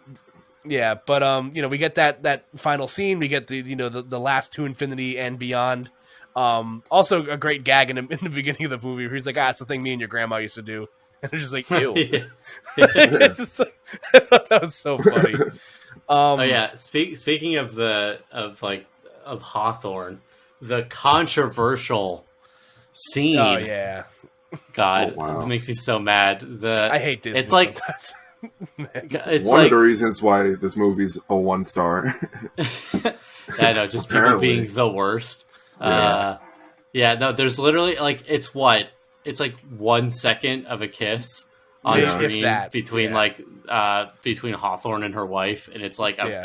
Yeah, but we get that final scene. We get the last to infinity and beyond. Also a great gag in the beginning of the movie where he's like, it's the thing me and your grandma used to do, and it's just like, ew. I thought that was so funny. Oh yeah, speaking of Hawthorne, the controversial scene. Oh yeah. God, wow. It makes me so mad. I hate Disney. It's like sometimes. it's one like, of the reasons why this movie's a 1-star. I know, just people being the worst. No, there's literally like it's like 1 second of a kiss on screen between between Hawthorne and her wife, and it's like I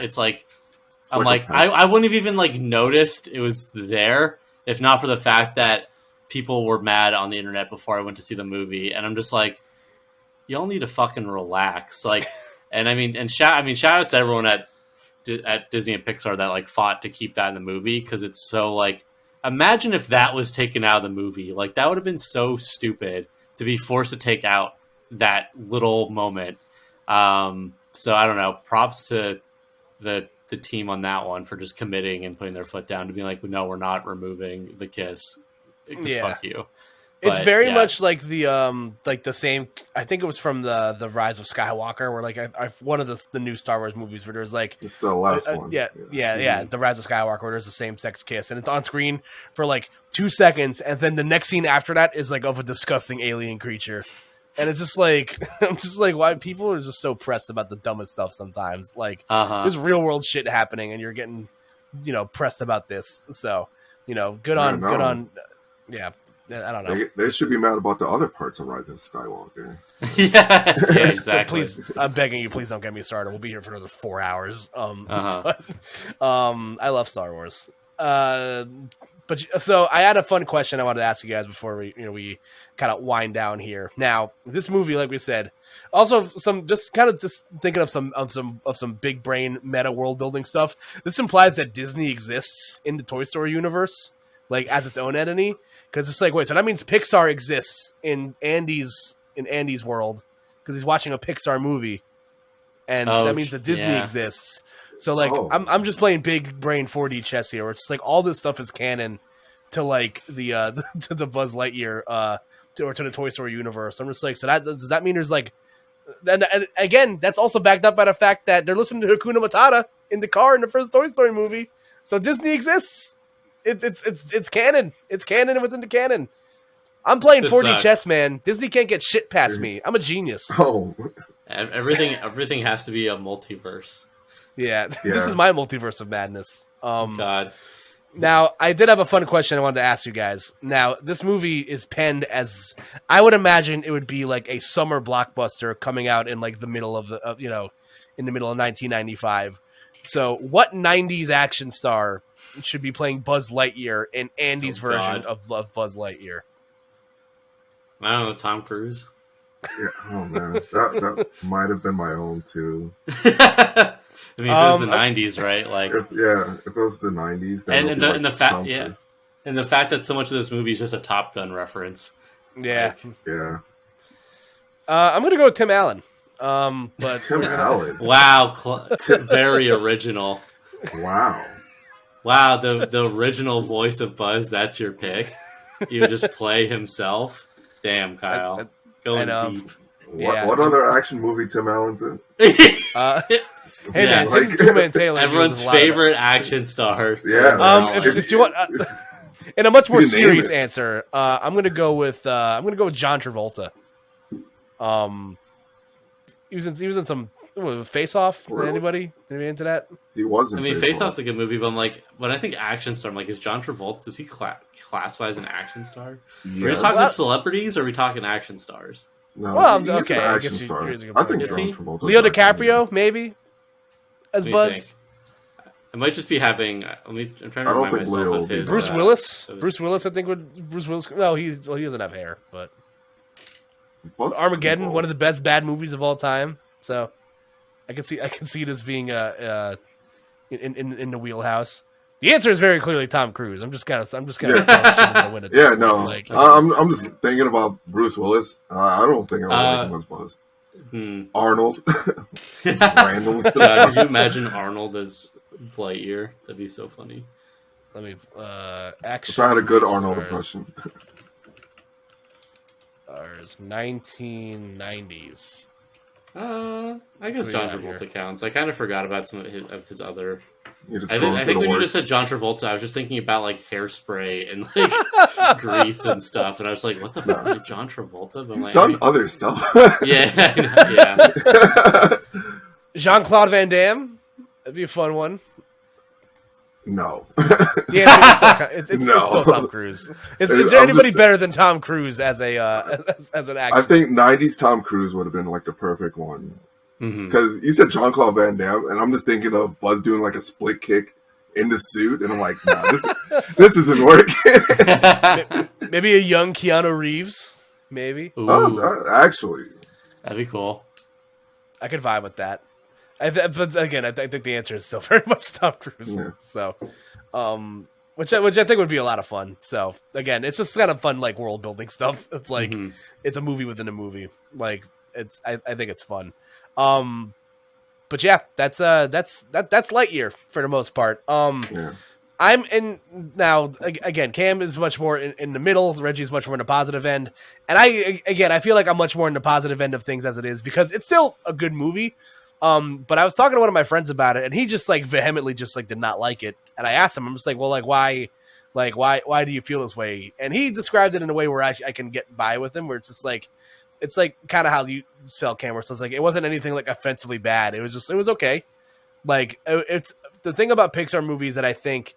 wouldn't have even like noticed it was there if not for the fact that people were mad on the internet before I went to see the movie, and I'm just like, y'all need to fucking relax. Like, and shout out to everyone at Disney and Pixar that like fought to keep that in the movie, because it's so like, imagine if that was taken out of the movie. Like that would have been so stupid to be forced to take out that little moment. So I don't know. Props to the team on that one for just committing and putting their foot down to be like, no, we're not removing the kiss. Fuck you. It's very much like the same. I think it was from the Rise of Skywalker, where like one of the new Star Wars movies where there's like it's the last one. The Rise of Skywalker, where there's a same sex kiss, and it's on screen for like 2 seconds, and then the next scene after that is like of a disgusting alien creature, and it's just like I'm just like, why people are just so pressed about the dumbest stuff sometimes. Like there's real world shit happening, and you're getting pressed about this. So good on. Yeah, I don't know. They should be mad about the other parts of Rise of Skywalker. yeah, exactly. So please, I'm begging you, please don't get me started. We'll be here for another 4 hours. But, I love Star Wars. But so I had a fun question I wanted to ask you guys before we kind of wind down here. Now, this movie, like we said, also just thinking of some big brain meta world building stuff. This implies that Disney exists in the Toy Story universe, like as its own entity. Because it's like, wait, so that means Pixar exists in Andy's world because he's watching a Pixar movie, and that means that Disney exists. So like, I'm just playing big brain 4D chess here, where it's like all this stuff is canon to like the to the Buzz Lightyear or to the Toy Story universe. I'm just like, so does that mean there's like, and again, that's also backed up by the fact that they're listening to Hakuna Matata in the car in the first Toy Story movie. So Disney exists. It's canon. It's canon within the canon. I'm playing This 4D sucks. chess, man. Disney can't get shit past me. I'm a genius. Oh, Everything has to be a multiverse. Yeah, this Yeah. is my multiverse of madness. God. Now, I did have a fun question I wanted to ask you guys. Now, this movie is penned as, I would imagine it would be like a summer blockbuster coming out in like the middle of in the middle of 1995. So, what 90s action star should be playing Buzz Lightyear in Andy's version God. of Buzz Lightyear? I don't know, Tom Cruise. yeah. Oh man, that might have been my own too. I mean, if it was the '90s, right? Like, If it was the 90s, then and the fact, yeah, and the fact that so much of this movie is just a Top Gun reference. Yeah. yeah. I'm going to go with Tim Allen. But Tim Allen. Wow, very original. Wow. Wow, the original voice of Buzz. That's your pick. You would just play himself. Damn, Kyle, going deep. What other action movie Tim Allen's in? Hey Yeah, man, like- Tim and Taylor. Everyone's favorite action stars. Yeah. If you want, in a much more You can name serious it. answer, I'm gonna go with John Travolta. He was in some Face Off. Really? Anybody into that? He wasn't. I mean, Face Off's a good movie, but I'm like, when I think action star, I'm like, is John Travolta? Does he classify as an action star? Are we just talking celebrities, or are we talking action stars? No, Well, he's okay, an I action guess star. here's a good I point. think Is John he? Travolta. Leo DiCaprio, maybe as What do you Buzz. think? I might just be having. I'm trying to I don't remind think myself Leo of will be his. Bruce Willis. of his- Bruce Willis, I think would. Bruce Willis. No, he doesn't have hair, but Buzz Armageddon, Lightyear. one of the best bad movies of all time. So I can see it as being in the wheelhouse. The answer is very clearly Tom Cruise. I'm just kind of Yeah. throwing shit in the wind at this Yeah, point. no. Like, I'm just thinking about Bruce Willis. I don't think I like him as Buzz. Arnold. Randomly. Could you imagine Arnold as Lightyear? That'd be so funny. let me If I had a good Arnold impression. Stars 1990s. I guess What do John we got Travolta here? counts. I kind of forgot about some of his other. You just I going think through when the you just works. said John Travolta, I was just thinking about like hairspray and like grease and stuff, and I was like, "What the fuck, like, John Travolta?" But He's like, done other stuff. yeah, I know, yeah. Jean-Claude Van Damme. That'd be a fun one. No. Yeah, it's No. still Tom Cruise. Is I'm there anybody just- better than Tom Cruise as a as an actor? I think 90s Tom Cruise would have been like the perfect one. Because you said Jean-Claude Van Damme, and I'm just thinking of Buzz doing like a split kick in the suit, and I'm like, nah, this isn't working. Maybe a young Keanu Reeves. Maybe Ooh, Actually. that'd be cool. I could vibe with that. But again, I think the answer is still very much Tom Cruise. Yeah. So, which I think would be a lot of fun. So again, it's just kind of fun, like world building stuff. Of, like it's a movie within a movie. Like I think it's fun. But yeah, that's Lightyear for the most part. Yeah. I'm in now. Again, Cam is much more in the middle. Reggie's much more in the positive end, and I feel like I'm much more in the positive end of things as it is because it's still a good movie. But I was talking to one of my friends about it, and he just like vehemently just like did not like it. And I asked him, I'm just like, well, like why do you feel this way? And he described it in a way where I can get by with him, where it's just like. It's like kind of how you felt, Cam, where it's like it wasn't anything like offensively bad. It was okay. Like it's the thing about Pixar movies that I think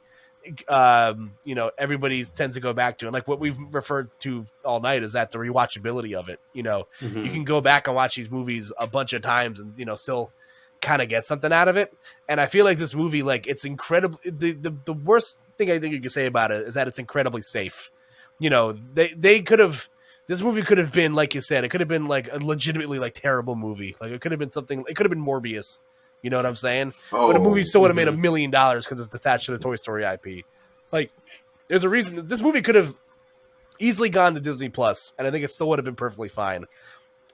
everybody tends to go back to, and like what we've referred to all night is that the rewatchability of it. You can go back and watch these movies a bunch of times and still kind of get something out of it. And I feel like this movie, like it's incredibly the worst thing I think you could say about it is that it's incredibly safe. They could have. This movie could have been, like you said, it could have been like a legitimately like terrible movie. Like it could have been something. It could have been Morbius. You know what I'm saying? But the movie still would have made $1 million because it's attached to the Toy Story IP. Like, there's a reason that this movie could have easily gone to Disney Plus, and I think it still would have been perfectly fine.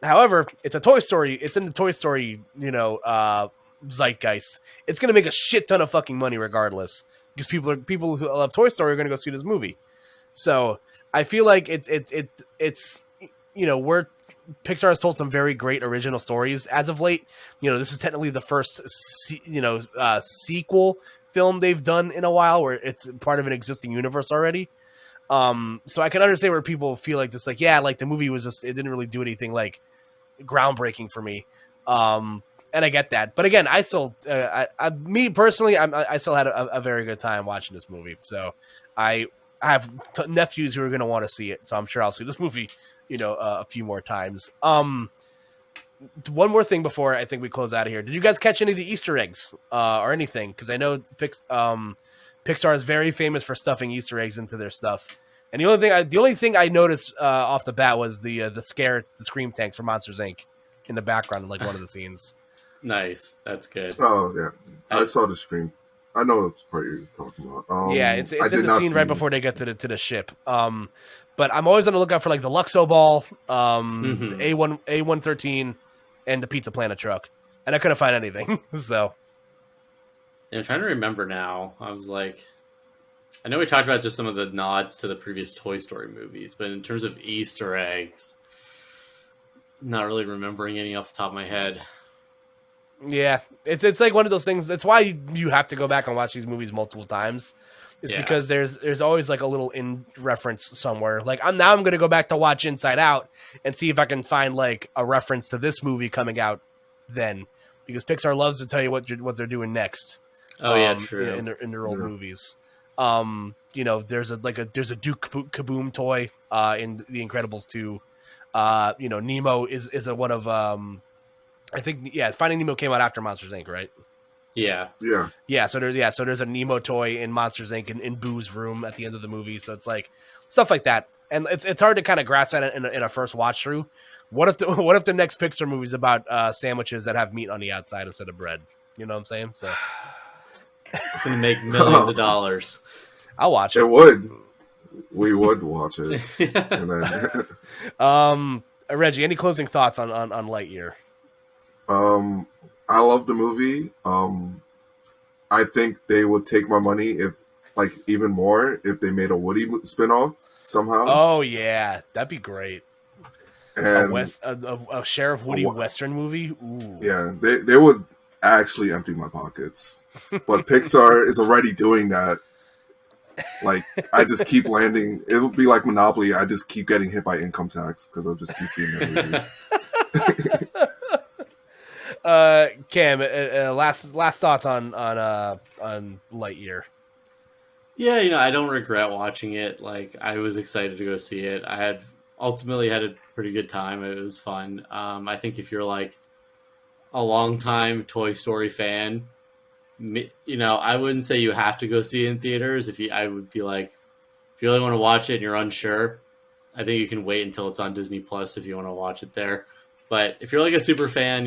However, it's a Toy Story. It's in the Toy Story, zeitgeist. It's going to make a shit ton of fucking money regardless, because people who love Toy Story are going to go see this movie. So I feel like it's where Pixar has told some very great original stories as of late. This is technically the first sequel film they've done in a while where it's part of an existing universe already. So I can understand where people feel like just like, yeah, like the movie was just, it didn't really do anything like groundbreaking for me. And I get that, but again, I still, me personally, I still had a very good time watching this movie. So I have nephews who are going to want to see it, so I'm sure I'll see this movie, a few more times. One more thing before I think we close out of here. Did you guys catch any of the Easter eggs or anything? Because I know Pixar is very famous for stuffing Easter eggs into their stuff. And the only thing I noticed off the bat was the scream tanks for Monsters Inc. in the background in like one of the scenes. Nice, that's good. Oh yeah, I saw the screen. I know what part you're talking about. Yeah, it's in the scene right before they get to the ship. But I'm always on the lookout for like the Luxo ball, the A113, and the Pizza Planet truck, and I couldn't find anything. So yeah, I'm trying to remember now. I was like, I know we talked about just some of the nods to the previous Toy Story movies, but in terms of Easter eggs, not really remembering any off the top of my head. Yeah, it's like one of those things. That's why you have to go back and watch these movies multiple times. It's because there's always like a little in reference somewhere. Like I'm going to go back to watch Inside Out and see if I can find like a reference to this movie coming out then, because Pixar loves to tell you what they're doing next. Oh yeah, true. In their old movies. There's a Duke Kaboom toy in The Incredibles 2. Nemo is a one of I think Finding Nemo came out after Monsters Inc., right? Yeah. So there's a Nemo toy in Monsters Inc. in Boo's room at the end of the movie. So it's like stuff like that, and it's hard to kind of grasp that in a first watch through. What if the next Pixar movie is about sandwiches that have meat on the outside instead of bread? You know what I'm saying? So it's gonna make millions of dollars. I'll watch it. It would. We would watch it. And then... Reggie, any closing thoughts on Lightyear? I love the movie. I think they would take my money if they made a Woody spinoff somehow. Oh yeah, that'd be great. And a Sheriff Woody Western movie. Ooh. Yeah, they would actually empty my pockets, but Pixar is already doing that. Like I just keep landing. It would be like Monopoly. I just keep getting hit by income tax because I'll just keep seeing their movies. Cam, last thoughts on Lightyear. Yeah, I don't regret watching it. Like I was excited to go see it. I ultimately had a pretty good time. It was fun. I think if you're like a longtime Toy Story fan, I wouldn't say you have to go see it in theaters. I would be like, if you really want to watch it and you're unsure, I think you can wait until it's on Disney Plus if you want to watch it there. But if you're like a super fan,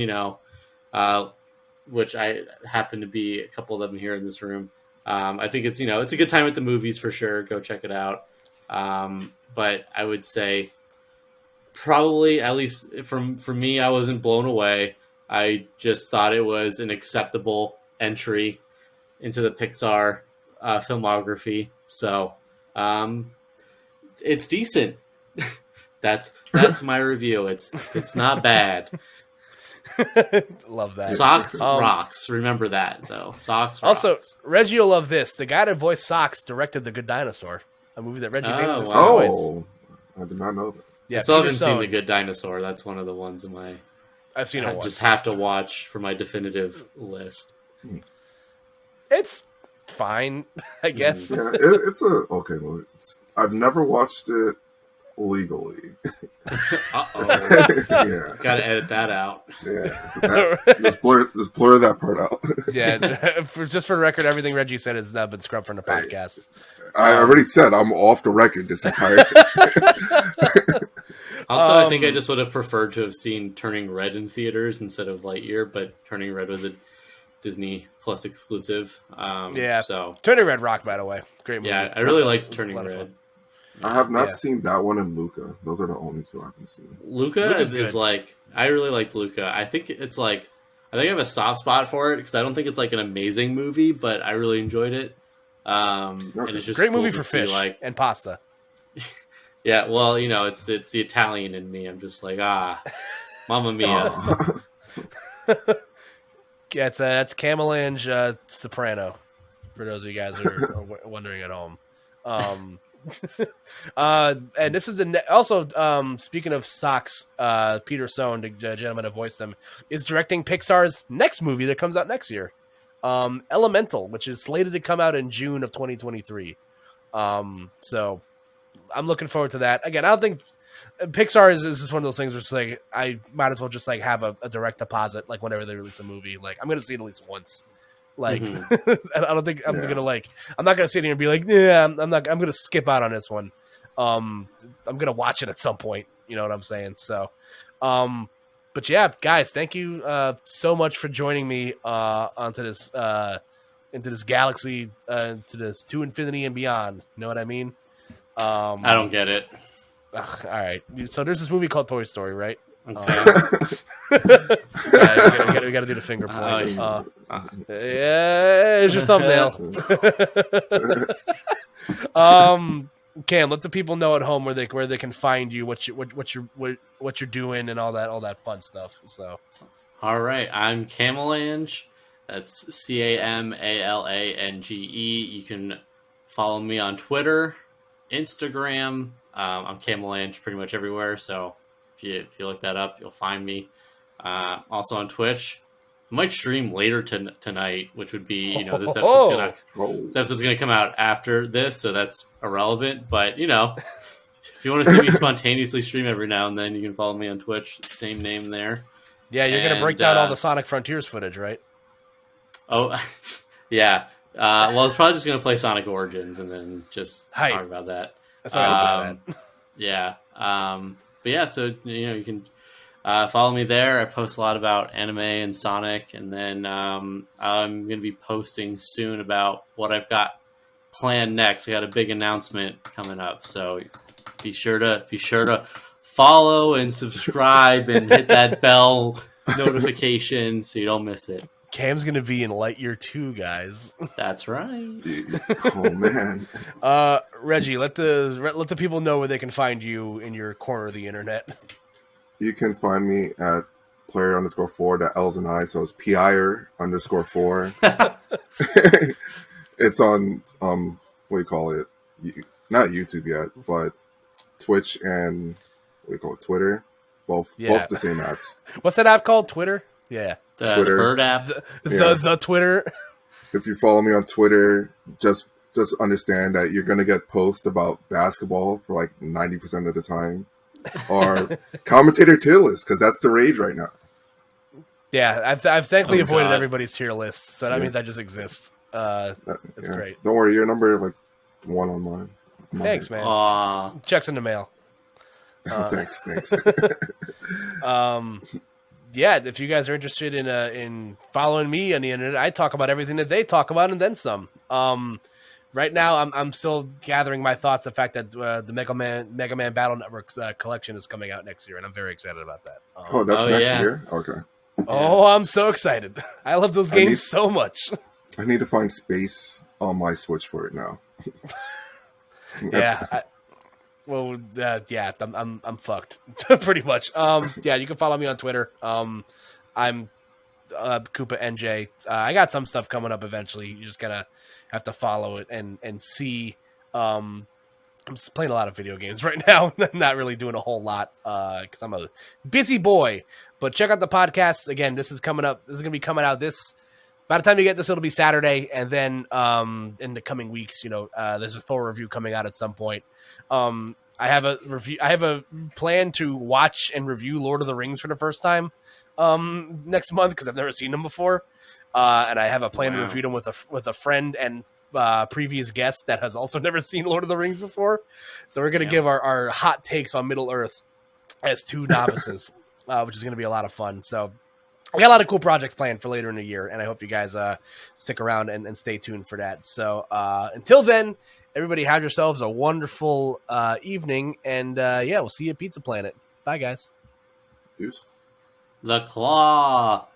which I happen to be a couple of them here in this room, I think it's it's a good time at the movies for sure. Go check it out. But I would say probably, at least for me, I wasn't blown away. I just thought it was an acceptable entry into the Pixar filmography. So it's decent. That's my review. It's not bad. Love that. Socks rocks. Remember that though. Socks rocks. Also, Reggie will love this. The guy that voiced Socks directed The Good Dinosaur, a movie that Reggie famously voiced. I did not know that. Yeah, I still haven't seen The Good Dinosaur. That's one of the ones in my. I've seen it once. Just have to watch for my definitive list. It's fine, I guess. Yeah, it's a okay movie. I've never watched it legally. Yeah, gotta edit that out. Yeah, just blur that part out. Yeah, just for the record, everything Reggie said has now been scrubbed from the podcast. I already said I'm off the record this entire. Also, I think I just would have preferred to have seen Turning Red in theaters instead of Lightyear, but Turning Red was a Disney Plus exclusive. So Turning Red rocked, by the way. Great movie. Yeah, I really liked Turning Red. I have not seen that one and Luca. Those are the only two I haven't seen. Luca is like, I really liked Luca. I think it's like, I think I have a soft spot for it because I don't think it's like an amazing movie, but I really enjoyed it. And it's just great cool movie for fish and pasta. Yeah, well, it's the Italian in me. I'm just like, Mamma Mia. Yeah, that's Camalange Soprano, for those of you guys who are wondering at home. And this is also speaking of socks, Peter Sohn, the gentleman who voiced them, is directing Pixar's next movie that comes out next year, Elemental, which is slated to come out in June of 2023. So I'm looking forward to that. Again, I don't think Pixar is just one of those things where it's like I might as well just like have a direct deposit like whenever they release a movie. Like I'm gonna see it at least once. Like I don't think I'm gonna like I'm not gonna sit here and be like, yeah, I'm gonna skip out on this one. I'm gonna watch it at some point. You know what I'm saying? So but yeah, guys, thank you so much for joining me onto this into this galaxy, to this to infinity and beyond. You know what I mean? I don't get it. All right. So there's this movie called Toy Story, right? Okay. We got to do the finger point. Yeah, it's your thumbnail. Cam, let the people know at home where they can find you, what you're doing, and all that fun stuff. So, all right, I'm Camalange. That's Camalange. You can follow me on Twitter, Instagram. I'm Camalange pretty much everywhere. So if you look that up, you'll find me. Also on Twitch. I might stream later tonight, which would be, this episode's gonna come out after this, so that's irrelevant. But if you want to see me spontaneously stream every now and then, you can follow me on Twitch. Same name there. Yeah, you're gonna break down all the Sonic Frontiers footage, right? Oh, yeah. Well, I was probably just gonna play Sonic Origins and then just talk about that. That's what I'm that. Yeah. But yeah, so you can follow me there. I post a lot about anime and Sonic, and then I'm going to be posting soon about what I've got planned next. I got a big announcement coming up, so be sure to follow and subscribe and hit that bell notification so you don't miss it. Cam's going to be in Lightyear 2, guys. That's right. Oh man. Reggie, let the people know where they can find you in your corner of the internet. You can find me at player_4. The L's and I, so it's PIer_4. It's on what do you call it? Not YouTube yet, but Twitch and what do you call it? Twitter. Both the same ads. What's that app called? Twitter? Yeah. The Bird app. The Twitter. If you follow me on Twitter, just understand that you're gonna get posts about basketball for like 90% of the time. Or commentator tier list, because that's the rage right now. Yeah, I've thankfully avoided everybody's tier list, so that means I just exist. It's great. Don't worry, you're number 1 on mine. Thanks, man. Aww. Checks in the mail. Thanks. Yeah, if you guys are interested in following me on the internet, I talk about everything that they talk about and then some. Right now, I'm still gathering my thoughts. The fact that the Mega Man Battle Network's collection is coming out next year, and I'm very excited about that. That's next year? Okay. Oh, I'm so excited! I love those games so much. I need to find space on my Switch for it now. I'm fucked pretty much. You can follow me on Twitter. I'm Koopa NJ. I got some stuff coming up eventually. You just gotta have to follow it and see. I'm just playing a lot of video games right now. Not really doing a whole lot because I'm a busy boy. But check out the podcast. Again, this is coming up. This is gonna be coming out by the time you get this, it'll be Saturday, and then in the coming weeks, there's a Thor review coming out at some point. I have a review. I have a plan to watch and review Lord of the Rings for the first time next month because I've never seen them before, and I have a plan to review them with a friend and previous guest that has also never seen Lord of the Rings before. So we're gonna give our hot takes on Middle Earth as two novices, which is gonna be a lot of fun. So. We got a lot of cool projects planned for later in the year, and I hope you guys stick around and stay tuned for that. So until then, everybody have yourselves a wonderful evening, and we'll see you at Pizza Planet. Bye, guys. Peace. The Claw.